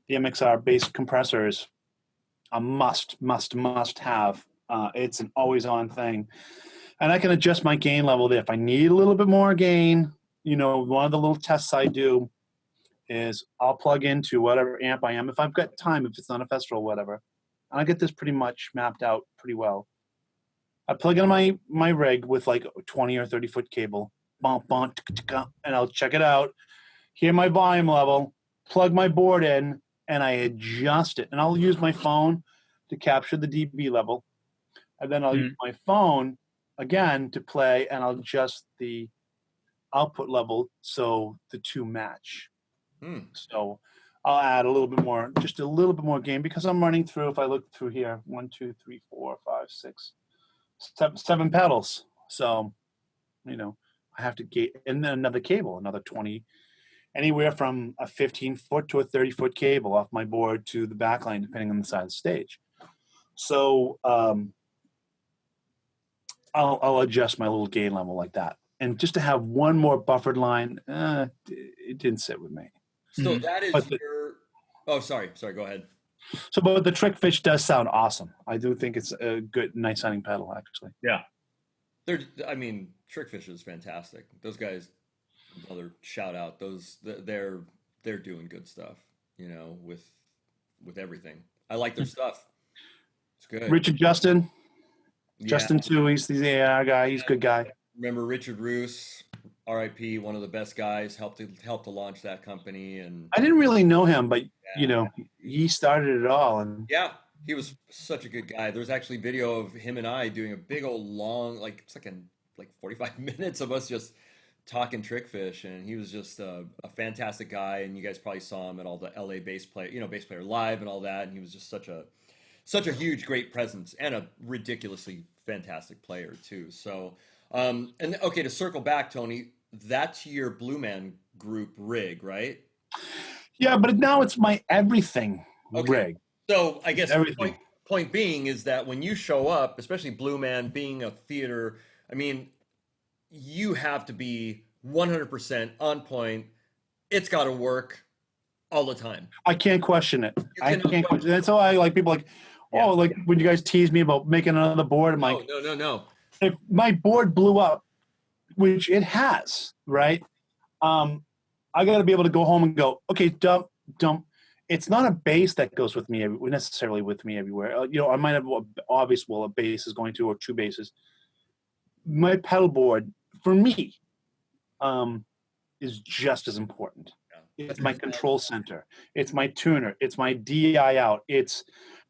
the MXR bass compressor is a must have. It's an always on thing. And I can adjust my gain level there. If I need a little bit more gain, one of the little tests I do is I'll plug into whatever amp I am. If I've got time, if it's not a festival, whatever. And I get this pretty much mapped out pretty well. I plug in my rig with like a 20 or 30 foot cable, and I'll check it out, hear my volume level, plug my board in, and I adjust it. And I'll use my phone to capture the dB level. And then I'll use my phone again to play, and I'll adjust the output level so the two match. So I'll add just a little bit more gain, because I'm running through, if I look through here, 1, 2, 3, 4, 5, 6, 7 pedals. So, I have to get, and then another cable, another 20, anywhere from a 15-foot to a 30-foot cable off my board to the backline, depending on the side of the stage. So I'll adjust my little gain level like that. And just to have one more buffered line, it didn't sit with me. So that is oh, sorry, go ahead. So, but the Trickfish does sound awesome. I do think it's a good, nice sounding pedal, actually. Yeah. Trickfish is fantastic. Those guys, another shout out. They're doing good stuff, with everything. I like their stuff. It's good. Richard Justin. Yeah. Justin too. He's the AR guy. He's a good guy. Remember Richard Roos, RIP, one of the best guys, helped to launch that company. And I didn't really know him, but he started it all. And yeah, he was such a good guy. There's actually video of him and I doing a big old long, it's like 45 minutes of us just talking Trickfish, and he was just a fantastic guy. And you guys probably saw him at all the LA Bass Player Live and all that. And he was just such a huge, great presence, and a ridiculously fantastic player too. So. And okay, to circle back, Tony, that's your Blue Man Group rig, right? Yeah, but now it's my everything rig. So I guess Everything. point being is that when you show up, especially Blue Man being a theater, I mean, you have to be 100% on point. It's got to work all the time. I can't question it. You I cannot can't question question. That's why I like people like, Yeah. oh, like when you guys tease me about making another board. I'm like, No. if my board blew up, which it has, right? I got to be able to go home and go, okay, dump. It's not a base that goes with me necessarily with me everywhere. I might have a base is going to, or two bases. My pedal board for me is just as important. Yeah. It's my control center. It's my tuner. It's my DI out. It's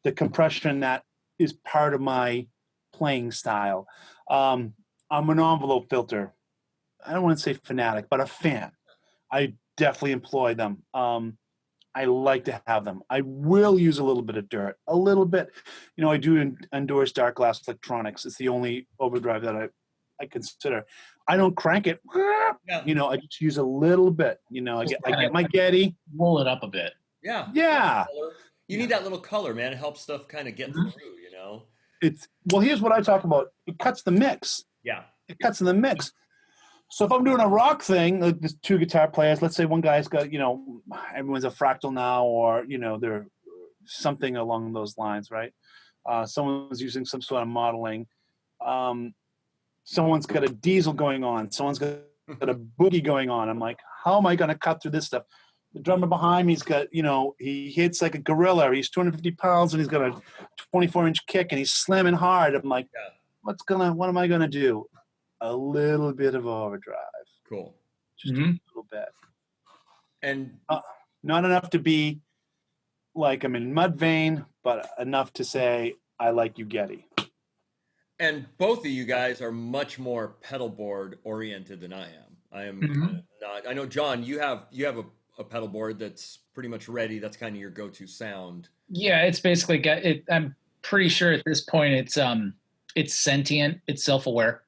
the compression that is part of my playing style. I'm an envelope filter. I don't want to say fanatic, but a fan. I definitely employ them. I like to have them. I will use a little bit of dirt, a little bit. I do endorse dark glass electronics. It's the only overdrive that I consider. I don't crank it. Yeah. I just use a little bit. I get my Getty. Roll it up a bit. Yeah. Yeah. You need that little color, man. It helps stuff kind of get through, Here's what I talk about. It cuts the mix. Yeah. It cuts in the mix. So if I'm doing a rock thing, like there's two guitar players, let's say one guy's got, everyone's a fractal now, or, they're something along those lines, right? Someone's using some sort of modeling. Someone's got a diesel going on. Someone's got a boogie going on. I'm like, how am I going to cut through this stuff? The drummer behind me's got, he hits like a gorilla. He's 250 pounds and he's got a 24-inch kick and he's slamming hard. I'm like, what am I going to do? A little bit of overdrive. Cool. Just a little bit. And not enough to be like I'm in Mudvayne, but enough to say, I like you, Getty. And both of you guys are much more pedal board oriented than I am. I am not. I know, John, you have a pedal board that's pretty much ready. That's kind of your go-to sound. Yeah, it's basically got it. I'm pretty sure at this point it's sentient. It's self-aware.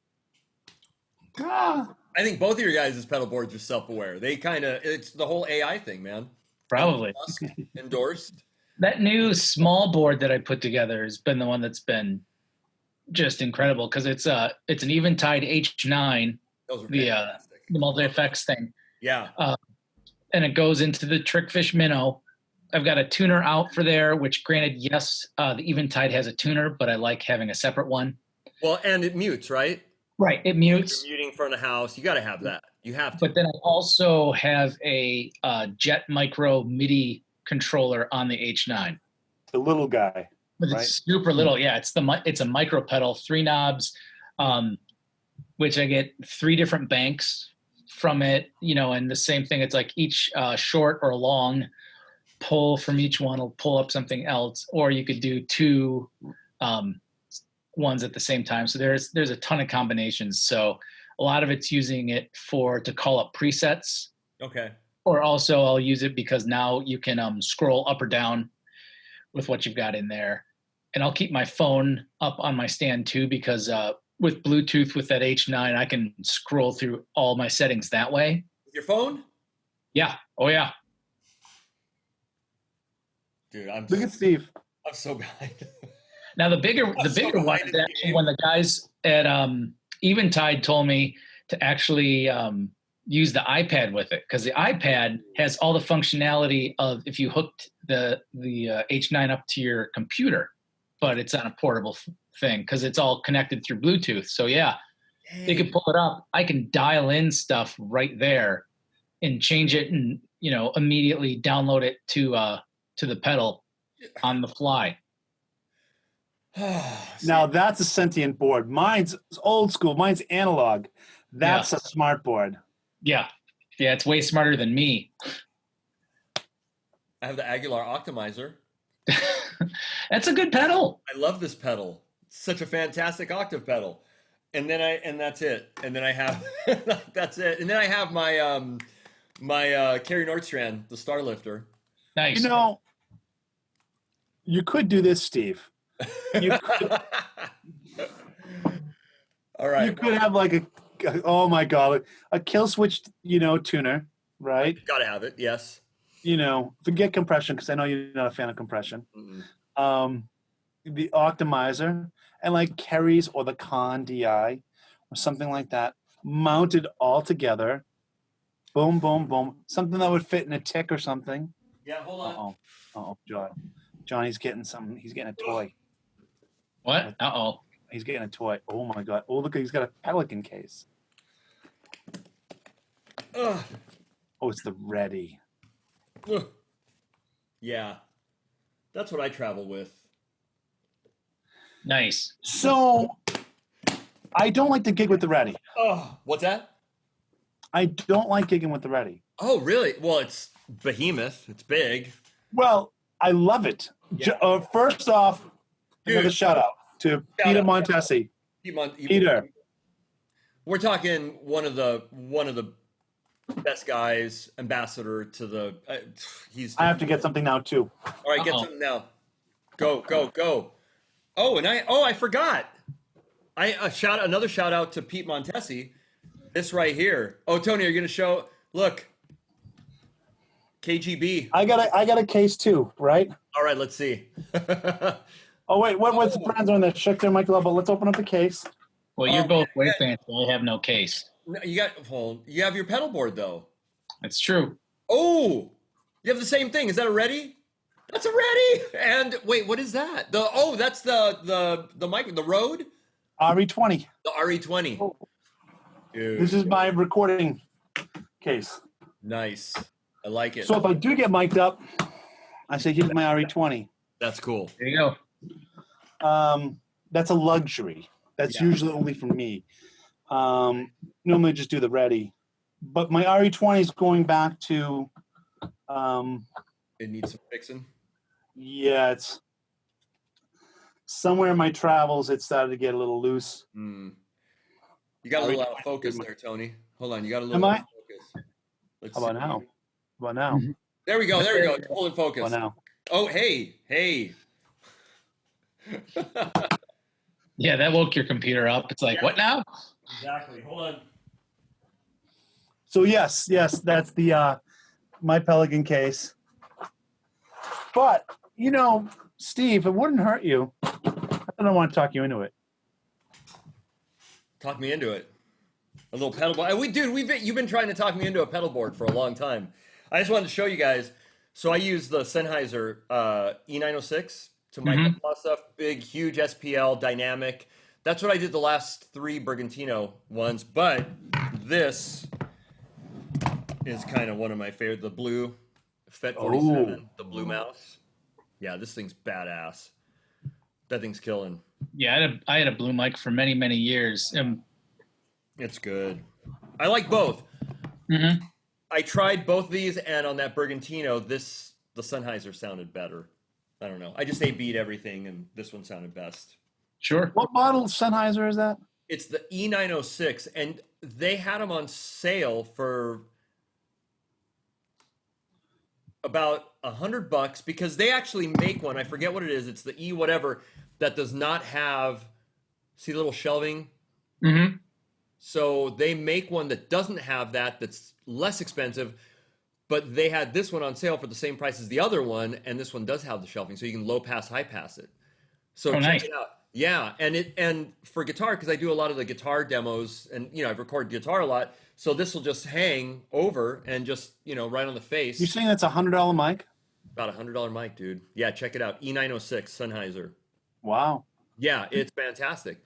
I think both of your guys' pedal boards are self-aware. It's the whole AI thing, man. Probably. Endorsed. That new small board that I put together has been the one that's been just incredible because it's an Eventide H9, Those are the multi-effects thing. Yeah. And it goes into the Trickfish Minnow. I've got a tuner out for there, which granted, yes, the Eventide has a tuner, but I like having a separate one. Well, and it mutes, right? Right, it mutes. You're muting front of house. You got to have that. You have to. But then I also have a Jet Micro MIDI controller on the H9. The little guy. But right? It's super little. Yeah, it's a micro pedal, 3 knobs, which I get 3 different banks from it. And the same thing. It's like each short or long pull from each one will pull up something else, or you could do 2 ones at the same time. So there's a ton of combinations. So a lot of it's using it to call up presets. Okay. Or also I'll use it because now you can scroll up or down with what you've got in there. And I'll keep my phone up on my stand too, because with Bluetooth with that H9, I can scroll through all my settings that way. With your phone? Yeah. Oh yeah. Dude, look at Steve. I'm so behind. Now the bigger one is actually when the guys at Eventide told me to actually use the iPad with it, because the iPad has all the functionality of if you hooked the H9 up to your computer, but it's on a portable thing because it's all connected through Bluetooth. So yeah, they can pull it up. I can dial in stuff right there and change it, and immediately download it to the pedal on the fly. Now that's a sentient board. Mine's old school. Mine's analog. That's a smart board. Yeah. It's way smarter than me. I have the Aguilar Optimizer. That's a good pedal. I love this pedal. It's such a fantastic octave pedal. And that's it. And then I have that's it. And then I have my my Kerry Nordstrand, the Star Lifter. Nice. You could do this, Steve. You could, all right. You could have like a kill switch, tuner, right? Gotta have it, yes. forget compression because I know you're not a fan of compression. The Optimizer and like Kerry's or the Con DI or something like that, mounted all together. Boom, boom, boom. Something that would fit in a tick or something. Yeah, hold on. John. Johnny's getting something. He's getting a toy. What? He's getting a toy. Oh my God. Oh, look, he's got a Pelican case. Ugh. Oh, it's the Ready. Ugh. Yeah. That's what I travel with. Nice. So, I don't like to gig with the Ready. Oh, what's that? I don't like gigging with the Ready. Oh, really? Well, it's behemoth. It's big. Well, I love it. Yeah. First off, another shout out to Peter Montesi. Peter. We're talking one of the best guys, ambassador to the. I have to get something now too. All right, get something now. Go. Oh, and I forgot. Another shout out to Pete Montesi. This right here. Oh, Tony, are you gonna show? Look, KGB. I got a case too, right? All right, let's see. Oh wait, what's the brands on there? Check their mic level. Let's open up the case. Well, you're both way fancy. I have no case. No, you have your pedal board though. That's true. Oh, you have the same thing. Is that a Ready? That's a Ready. And wait, what is that? That's the mic, the Rode RE20. The RE20. Oh. Dude. This is my recording case. Nice. I like it. So if I do get mic'd up, I say, here's my RE20. That's cool. There you go. That's a luxury. That's usually only for me. Normally just do the Ready. But my RE20 is going back to... it needs some fixing? Yeah, it's... Somewhere in my travels, it started to get a little loose. You got a little out of focus there, Tony. Hold on, you got a little out of focus. How about now? How about now? There we go. It's full in focus. How about now? Oh, hey. Yeah, that woke your computer up. It's like, what now? Exactly. Hold on. So yes, that's the my Pelican case. But Steve, it wouldn't hurt you. I don't want to talk you into it. Talk me into it. A little pedal board. You've been trying to talk me into a pedal board for a long time. I just wanted to show you guys. So I use the Sennheiser E906 to mic up a lot of stuff. Big, huge SPL, dynamic. That's what I did the last 3 Brigantino ones. But this is kind of one of my favorite. The blue FET 47, the blue mouse. Yeah, this thing's badass. That thing's killing. Yeah, I had a blue mic for many, many years. It's good. I like both. I tried both of these, and on that Brigantino, the Sennheiser sounded better. I don't know. I just beat everything, and this one sounded best. Sure. What model Sennheiser is that? It's the E906, and they had them on sale for about $100 because they actually make one. I forget what it is. It's the E whatever that does not have, see the little shelving? So they make one that doesn't have that, that's less expensive, but they had this one on sale for the same price as the other one, and this one does have the shelving, so you can low pass, high pass it. So check it out. Yeah, and for guitar, because I do a lot of the guitar demos, and I record guitar a lot, so this will just hang over and just right on the face. You're saying that's $100 mic? About $100 mic, dude. Yeah, check it out. E906 Sennheiser. Wow. Yeah, it's fantastic.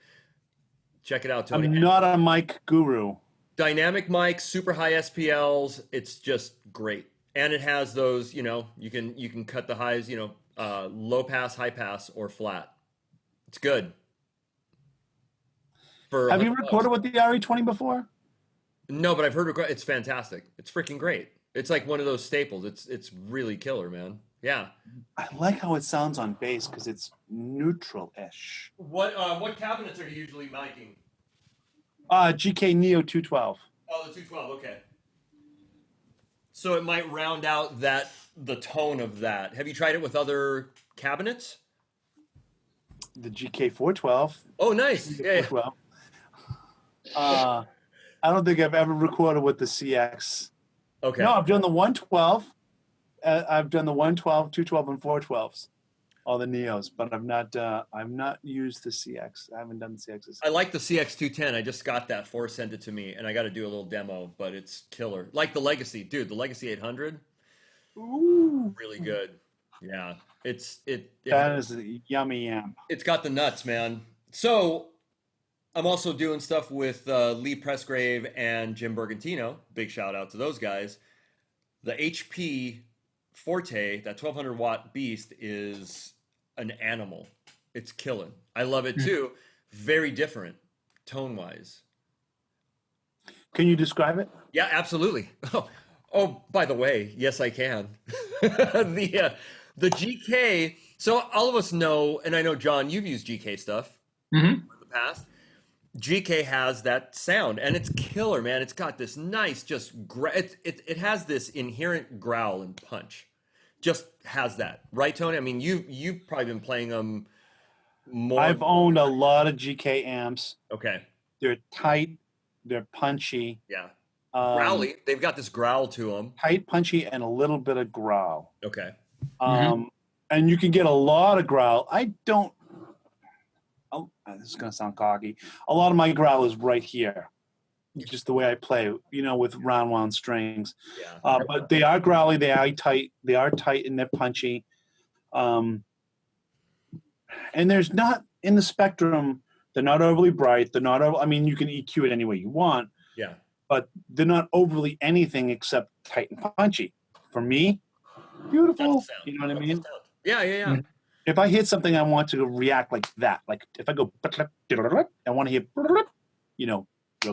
Check it out, Tony. I'm not a mic guru. Dynamic mic, super high SPLs. It's just great, and it has those. You can cut the highs. Low pass, high pass, or flat. It's good. Have you recorded with the RE20 before? No, but I've heard it's fantastic. It's freaking great. It's like one of those staples. It's really killer, man. Yeah. I like how it sounds on bass because it's neutral-ish. What cabinets are you usually miking? GK Neo 212. Oh, the 212. Okay. So it might round out the tone of that. Have you tried it with other cabinets? The GK 412. Oh, nice. Yeah. I don't think I've ever recorded with the CX. Okay. No, I've done the 112 I've done the 112, 212, and 412s, all the Neos, but I've not used the CX. I haven't done the CXs. I like the CX210. I just got that. Forrest sent it to me, and I got to do a little demo, but it's killer. Like the Legacy, dude. The Legacy 800, Ooh, really good. Yeah, that is a yummy amp. it's got the nuts, man. So I'm also doing stuff with Lee Pressgrave and Jim Bergantino. Big shout out to those guys. The HP Forte, that 1200 watt beast, is an animal. It's killing. I love it too. Very different tone wise. Can you describe it? Yeah, absolutely. Oh, by the way, yes, I can. The GK. So all of us know, and I know John, you've used GK stuff in the past. GK has that sound, and it's killer, man. It's got this nice, just it has this inherent growl and punch. Just has that, right, Tony? I mean, you've probably been playing them more. I've owned a lot of GK amps. Okay. They're tight. They're punchy. Yeah. Growly. They've got this growl to them. Tight, punchy, and a little bit of growl. Okay. And you can get a lot of growl. This is going to sound cocky. A lot of my growl is right here. Just the way I play, with round wound strings. Yeah. But they are growly. They are tight. They are tight and they're punchy. And there's not in the spectrum. They're not overly bright. They're not. You can EQ it any way you want. Yeah. But they're not overly anything except tight and punchy. For me, beautiful. You know what I mean? Yeah. If I hit something, I want to react like that. Like if I go, I want to hear, real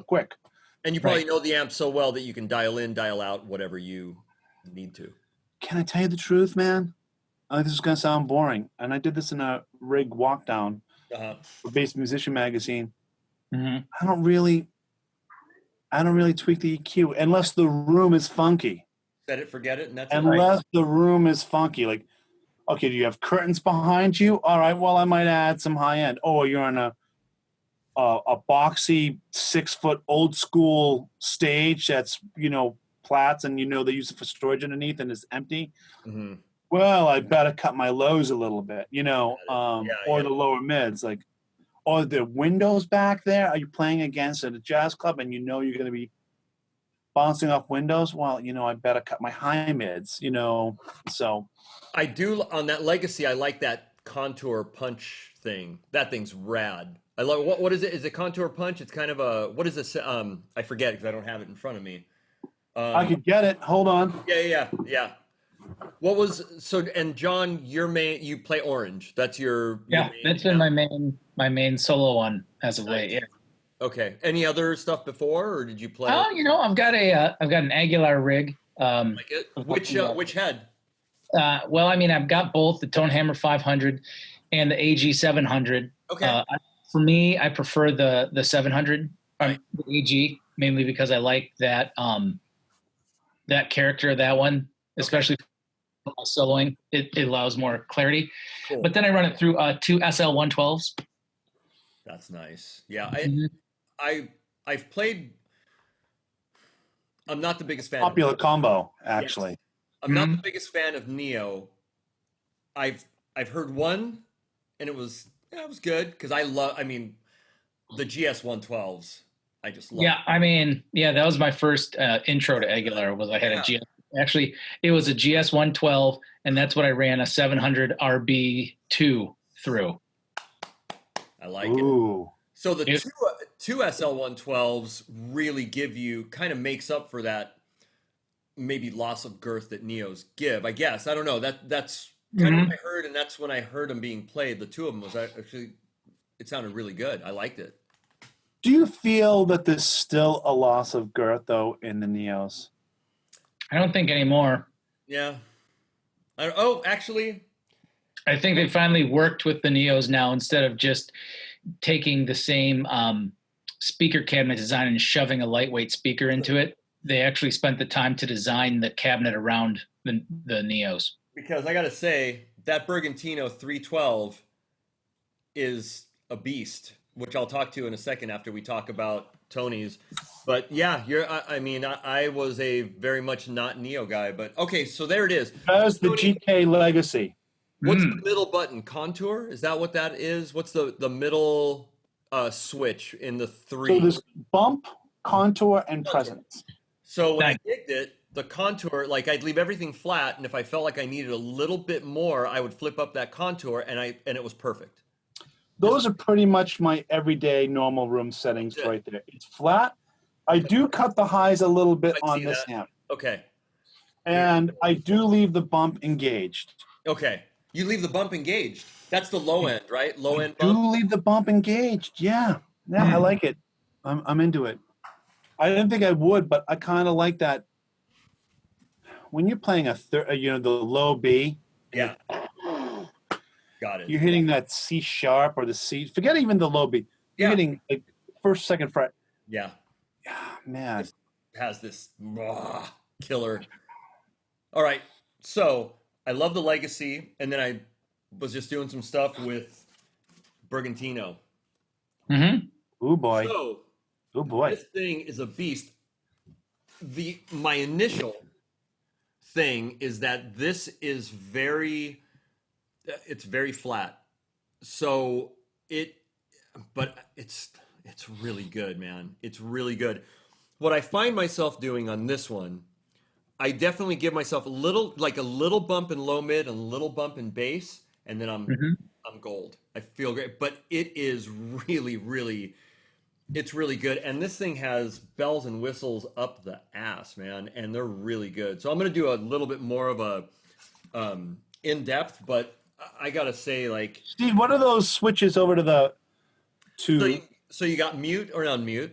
quick. And you probably know the amp so well that you can dial in, dial out, whatever you need to. Can I tell you the truth, man? I think this is going to sound boring. And I did this in a rig walk down for Bass Musician Magazine. I don't really tweak the EQ unless the room is funky. Set it, forget it, and that's unless the room is funky. Like, okay, do you have curtains behind you? All right, well, I might add some high end. Oh, you're on a boxy 6-foot old school stage that's plats and they use it for storage underneath and it's empty. Well, I better cut my lows a little bit, or the lower mids, like, or the windows back there. Are you playing against at a jazz club and you're going to be bouncing off windows? Well, I better cut my high mids, so. I do on that Legacy. I like that contour punch thing. That thing's rad. I love what is it? Is it contour punch? It's kind of a what is this? I forget because I don't have it in front of me. I could get it. Hold on. Yeah. What was so? And John, you play orange. That's your that's been my main solo one as of late. Yeah. Okay. Any other stuff before, or did you play? I've got an Aguilar rig. Like it? Which head? Well, I've got both the Tonehammer 500 and the AG 700. Okay. For me, I prefer the 700, the AG, mainly because I like that that character of that one, especially for my soloing. It allows more clarity. Cool. But then I run it through two SL 112s. That's nice. Yeah, I've played. I'm not the biggest fan. Popular combo, actually. Yes. I'm not the biggest fan of Neo. I've heard one, and it was good because I love. The GS 112s. I just love. Yeah, that was my first intro to Aguilar. Was I had a GS. Actually, it was a GS 112, and that's what I ran a 700 RB2 through. I like it. So the two SL 112s really kind of makes up for that maybe loss of girth that Neos give, I guess. I don't know. That's kind of what I heard, and that's when I heard them being played. The two of them was actually, it sounded really good. I liked it. Do you feel that there's still a loss of girth, though, in the Neos? I don't think anymore. Yeah. Actually. I think they finally worked with the Neos now instead of just taking the same speaker cabinet design and shoving a lightweight speaker into it. They actually spent the time to design the cabinet around the Neos. Because I got to say, that Bergantino 312 is a beast, which I'll talk to in a second after we talk about Tony's. But yeah, I was a very much not Neo guy, but okay, so there it is. That's the Tony, GK legacy. what's the middle button? Contour? Is that what that is? What's the middle switch in the three? So there's bump, contour, and presence. So when I gigged it, the contour, like I'd leave everything flat, and if I felt like I needed a little bit more, I would flip up that contour, and it was perfect. Those are pretty much my everyday normal room settings right there. It's flat. I do cut the highs a little bit on this amp. Okay. And I do leave the bump engaged. Okay. You leave the bump engaged. That's the low end, right? Low end I do bump. leave the bump engaged. Yeah. Yeah, I like it. I'm into it. I didn't think I would, but I kind of like that. When you're playing the low B. Yeah. Got it. You're hitting that C sharp or the C. Forget even the low B. You're hitting like first, second fret. Yeah. Yeah, man. It has this killer. All right. So I love the Legacy, and then I was just doing some stuff with Bergantino. Mm-hmm. Oh boy. So, oh boy. This thing is a beast. My initial thing is that this is it's very flat. So but it's really good, man. It's really good. What I find myself doing on this one, I definitely give myself a little bump in low mid and a little bump in bass, and then I'm gold. I feel great, but it is really, really, it's really good. And this thing has bells and whistles up the ass, man, and they're really good. So I'm going to do a little bit more of a in depth, but I gotta say, like, Steve, what are those switches over to the So you got mute or unmute.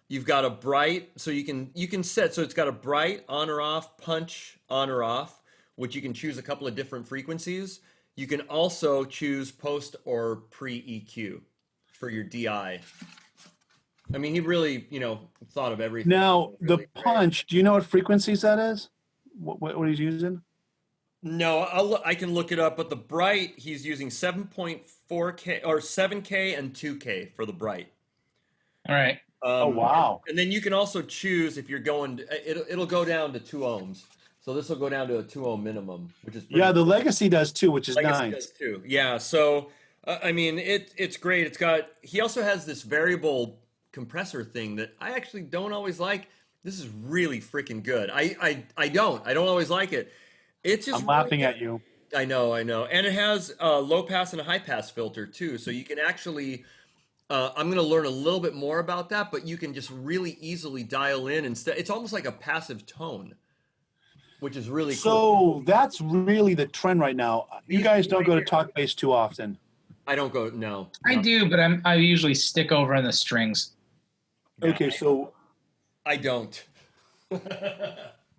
You've got a bright, so you can set. So it's got a bright on or off, punch on or off, which you can choose a couple of different frequencies. You can also choose post or pre EQ for your DI. I mean, he really, thought of everything. Now the punch. Do you know what frequencies that is? What he's using? No, I can look it up. But the bright, he's using 7.4K or 7K and 2K for the bright. All right. Oh wow! And then you can also choose if you're going. It'll go down to 2 ohms. So this will go down to a 2 ohm minimum, which is the Legacy does too, which is nice. Does too. Yeah. So I mean, it's great. He also has this variable compressor thing that I actually don't always like. This is really freaking good. I don't always like it. It's just I'm laughing at you. I know, and it has a low pass and a high pass filter too, so you can actually. I'm going to learn a little bit more about that, but you can just really easily dial in instead. It's almost like a passive tone, which is really cool. So that's really the trend right now. You guys don't go to talk bass too often. I don't go. No, I do, but I usually stick over on the strings. Okay, so I don't.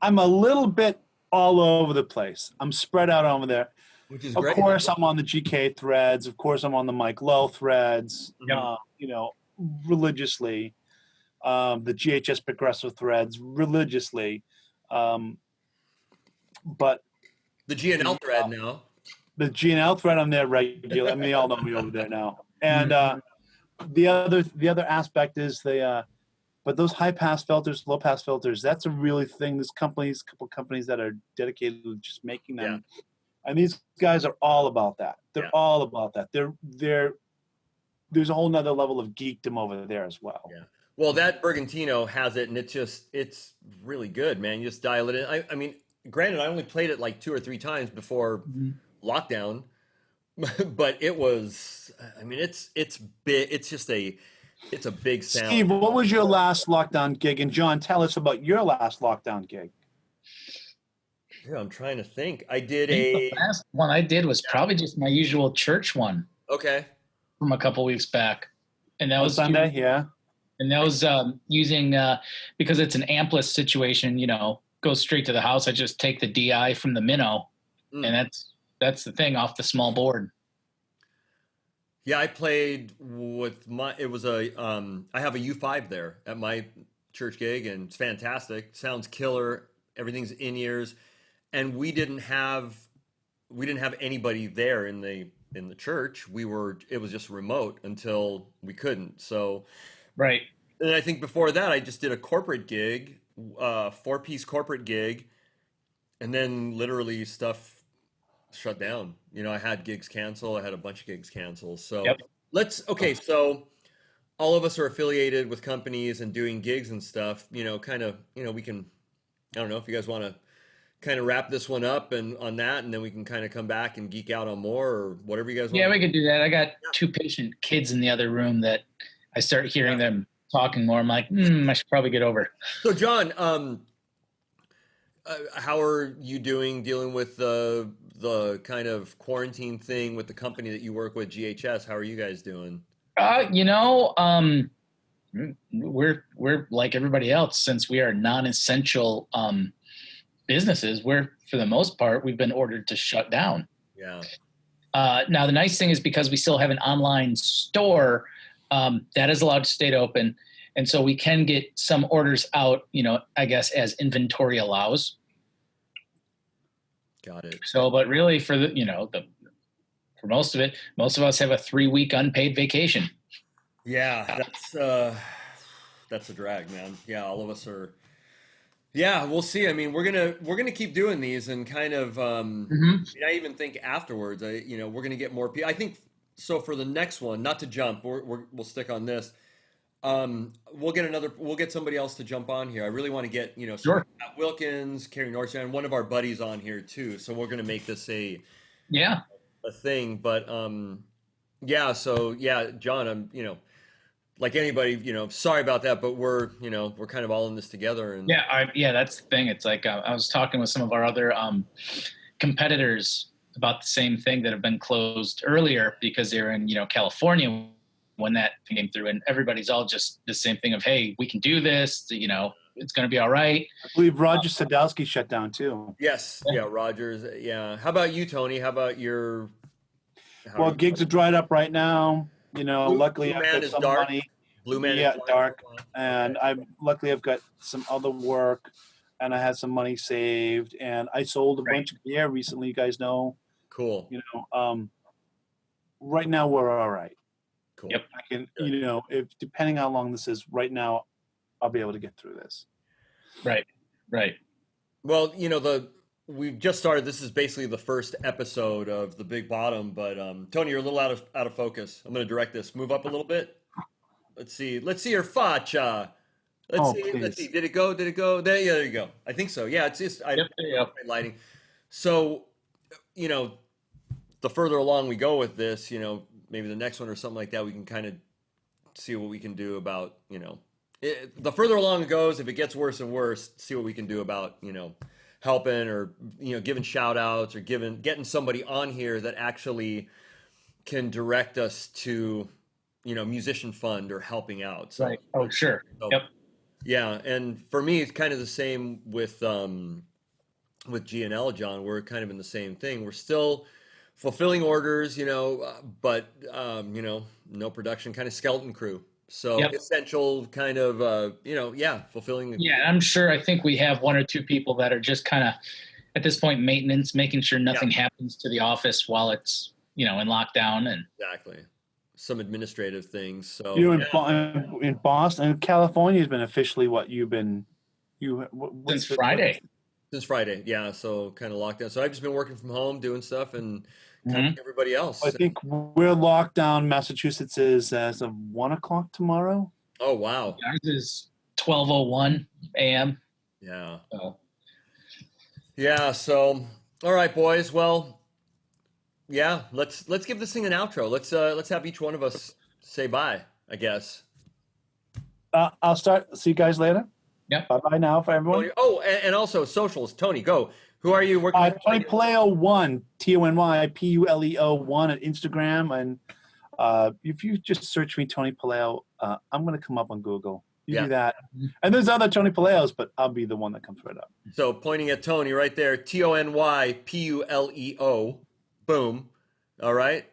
I'm a little bit all over the place. I'm spread out over there. Which is of great. course, I'm on the GK threads. Of course, I'm on the Mike Lowe threads. Religiously. The GHS progressive threads religiously. But the GNL thread now. The GNL thread, I'm there regularly. I mean, they all know me over there now. And the other aspect is but those high pass filters, low pass filters, that's a really thing. There's couple companies that are dedicated to just making them. Yeah. And these guys are all about that. They're all about that. There's a whole nother level of geekdom over there as well. Yeah. Well, that Bergantino has it, and it's really good, man. You just dial it in. I mean, granted, I only played it like 2 or 3 times before lockdown, but it was. I mean, it's big. It's a big sound. Steve, what was your last lockdown gig? And John, tell us about your last lockdown gig. Yeah, I'm trying to think. The last one I did was probably just my usual church one. Okay. From a couple weeks back, and that was Sunday, yeah. And that was using because it's an ampless situation. Goes straight to the house. I just take the DI from the minnow, and that's the thing off the small board. Yeah, I played with I have a U5 there at my church gig, and it's fantastic. Sounds killer. Everything's in ears. And we didn't have anybody there in the church. It was just remote until we couldn't. So right. And I think before that, I just did a corporate gig, 4-piece corporate gig, and then literally stuff shut down. You know, I had gigs cancel. I had a bunch of gigs cancel. So Yep. okay. So all of us are affiliated with companies and doing gigs and stuff. You know, kind of. You know, we can. I don't know if you guys want to kind of wrap this one up and on that, and then we can kind of come back and geek out on more or whatever you guys want. Yeah, we could do that. I got 2 patient kids in the other room that I start hearing them talking more. I'm like, I should probably get over. So, John, how are you dealing with the kind of quarantine thing with the company that you work with, GHS? How are you guys doing? We're like everybody else, since we are non-essential businesses. We're, for the most part, we've been ordered to shut down. Yeah. Now the nice thing is, because we still have an online store, that is allowed to stay open, and so we can get some orders out. You know, I guess as inventory allows. Got it. So, but really, for for most of it, most of us have a 3-week unpaid vacation. Yeah, that's a drag, man. Yeah, all of us are. Yeah, we'll see. I mean, we're gonna keep doing these and kind of. I even think afterwards, we're gonna get more people. I think so. For the next one, not to jump, we'll stick on this. We'll get somebody else to jump on here. I really want to get Sure. Matt Wilkins, Carrie Northside, and one of our buddies on here too. So we're gonna make this a thing. But so John, I'm like anybody, sorry about that, but we're kind of all in this together. And that's the thing. It's like I was talking with some of our other competitors about the same thing that have been closed earlier because they're in California when that came through, and everybody's all just the same thing of, hey, we can do this, it's going to be all right. I believe Roger Sadowski shut down too. Yes, Rogers. Yeah. How about you, Tony? How about your? Well, gigs are dried up right now. Luckily I've got some dark. money. Blue Man is dark, and I've got some other work, and I had some money saved, and I sold a bunch of gear recently. You guys know. Cool. Right now we're all right. Cool. Yep. I can, if depending how long this is, right now, I'll be able to get through this. Right. Well, we've just started. This is basically the first episode of The Big Bottom, but Tony, you're a little out of focus. I'm going to direct this. Move up a little bit. Let's see your facha. Let's see. Did it go? There you go. I think so. Yeah, it's just lighting. So, the further along we go with this, maybe the next one or something like that, we can kind of see what we can do about, the further along it goes, if it gets worse and worse, see what we can do about, helping or, giving shout outs or getting somebody on here that actually can direct us to, musician fund or helping out. So, right. Oh, sure. So, yep. Yeah. And for me, it's kind of the same with G&L, John. We're kind of in the same thing. We're still fulfilling orders, but, no production, kind of skeleton crew. So essential kind of, fulfilling. Yeah, I'm sure. I think we have 1 or 2 people that are just kind of, at this point, maintenance, making sure nothing happens to the office while it's, in lockdown. And exactly. Some administrative things. So in Boston, California has been officially since Friday. Since Friday, yeah. So kind of lockdown. So I've just been working from home, doing stuff, and kind of everybody else. I think we're locked down. Massachusetts is as of 1:00 tomorrow. Oh wow! Ours is 12:01 a.m. Yeah. So. Yeah. So all right, boys. Well, yeah. Let's give this thing an outro. Let's have each one of us say bye. I guess. I'll start. See you guys later. Yep. Bye now for everyone. Oh, and also socials. Tony, go. Who are you working with? Tony Puleo1, TonyPuleo1 at Instagram. And if you just search me, Tony Puleo, I'm going to come up on Google. You do that. And there's other Tony Puleos, but I'll be the one that comes right up. So pointing at Tony right there, TonyPuleo. Boom. All right.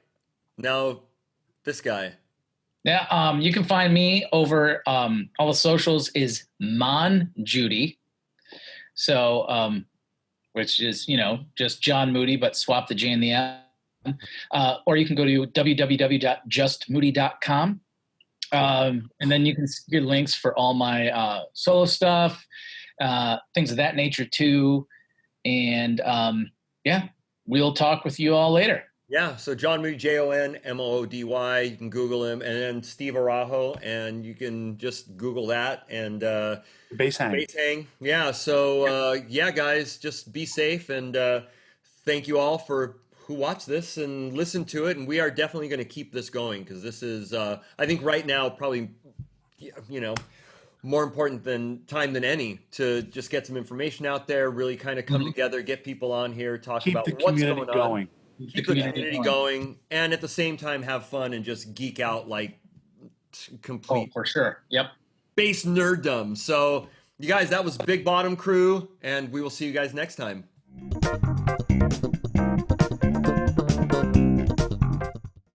Now, this guy. Yeah, you can find me over all the socials is Mon Judy. So, which is, just John Moody, but swap the J and the M. Or you can go to www.justmoody.com. And then you can get links for all my solo stuff, things of that nature too. And yeah, we'll talk with you all later. Yeah, so John Moody, Jonmoody. You can Google him, and then Steve Araujo, and you can just Google that and Bass Hang. Bass Hang. Yeah, so yeah, guys, just be safe, and thank you all for who watched this and listened to it. And we are definitely going to keep this going because this is, I think, right now probably, you know, more important than any to just get some information out there, really kind of come together, get people on here, talk Keep about the what's community going on. going. Keep the community going, and at the same time have fun and just geek out like complete for sure. Yep. bass nerddom. So you guys, that was Big Bottom Crew, and we will see you guys next time.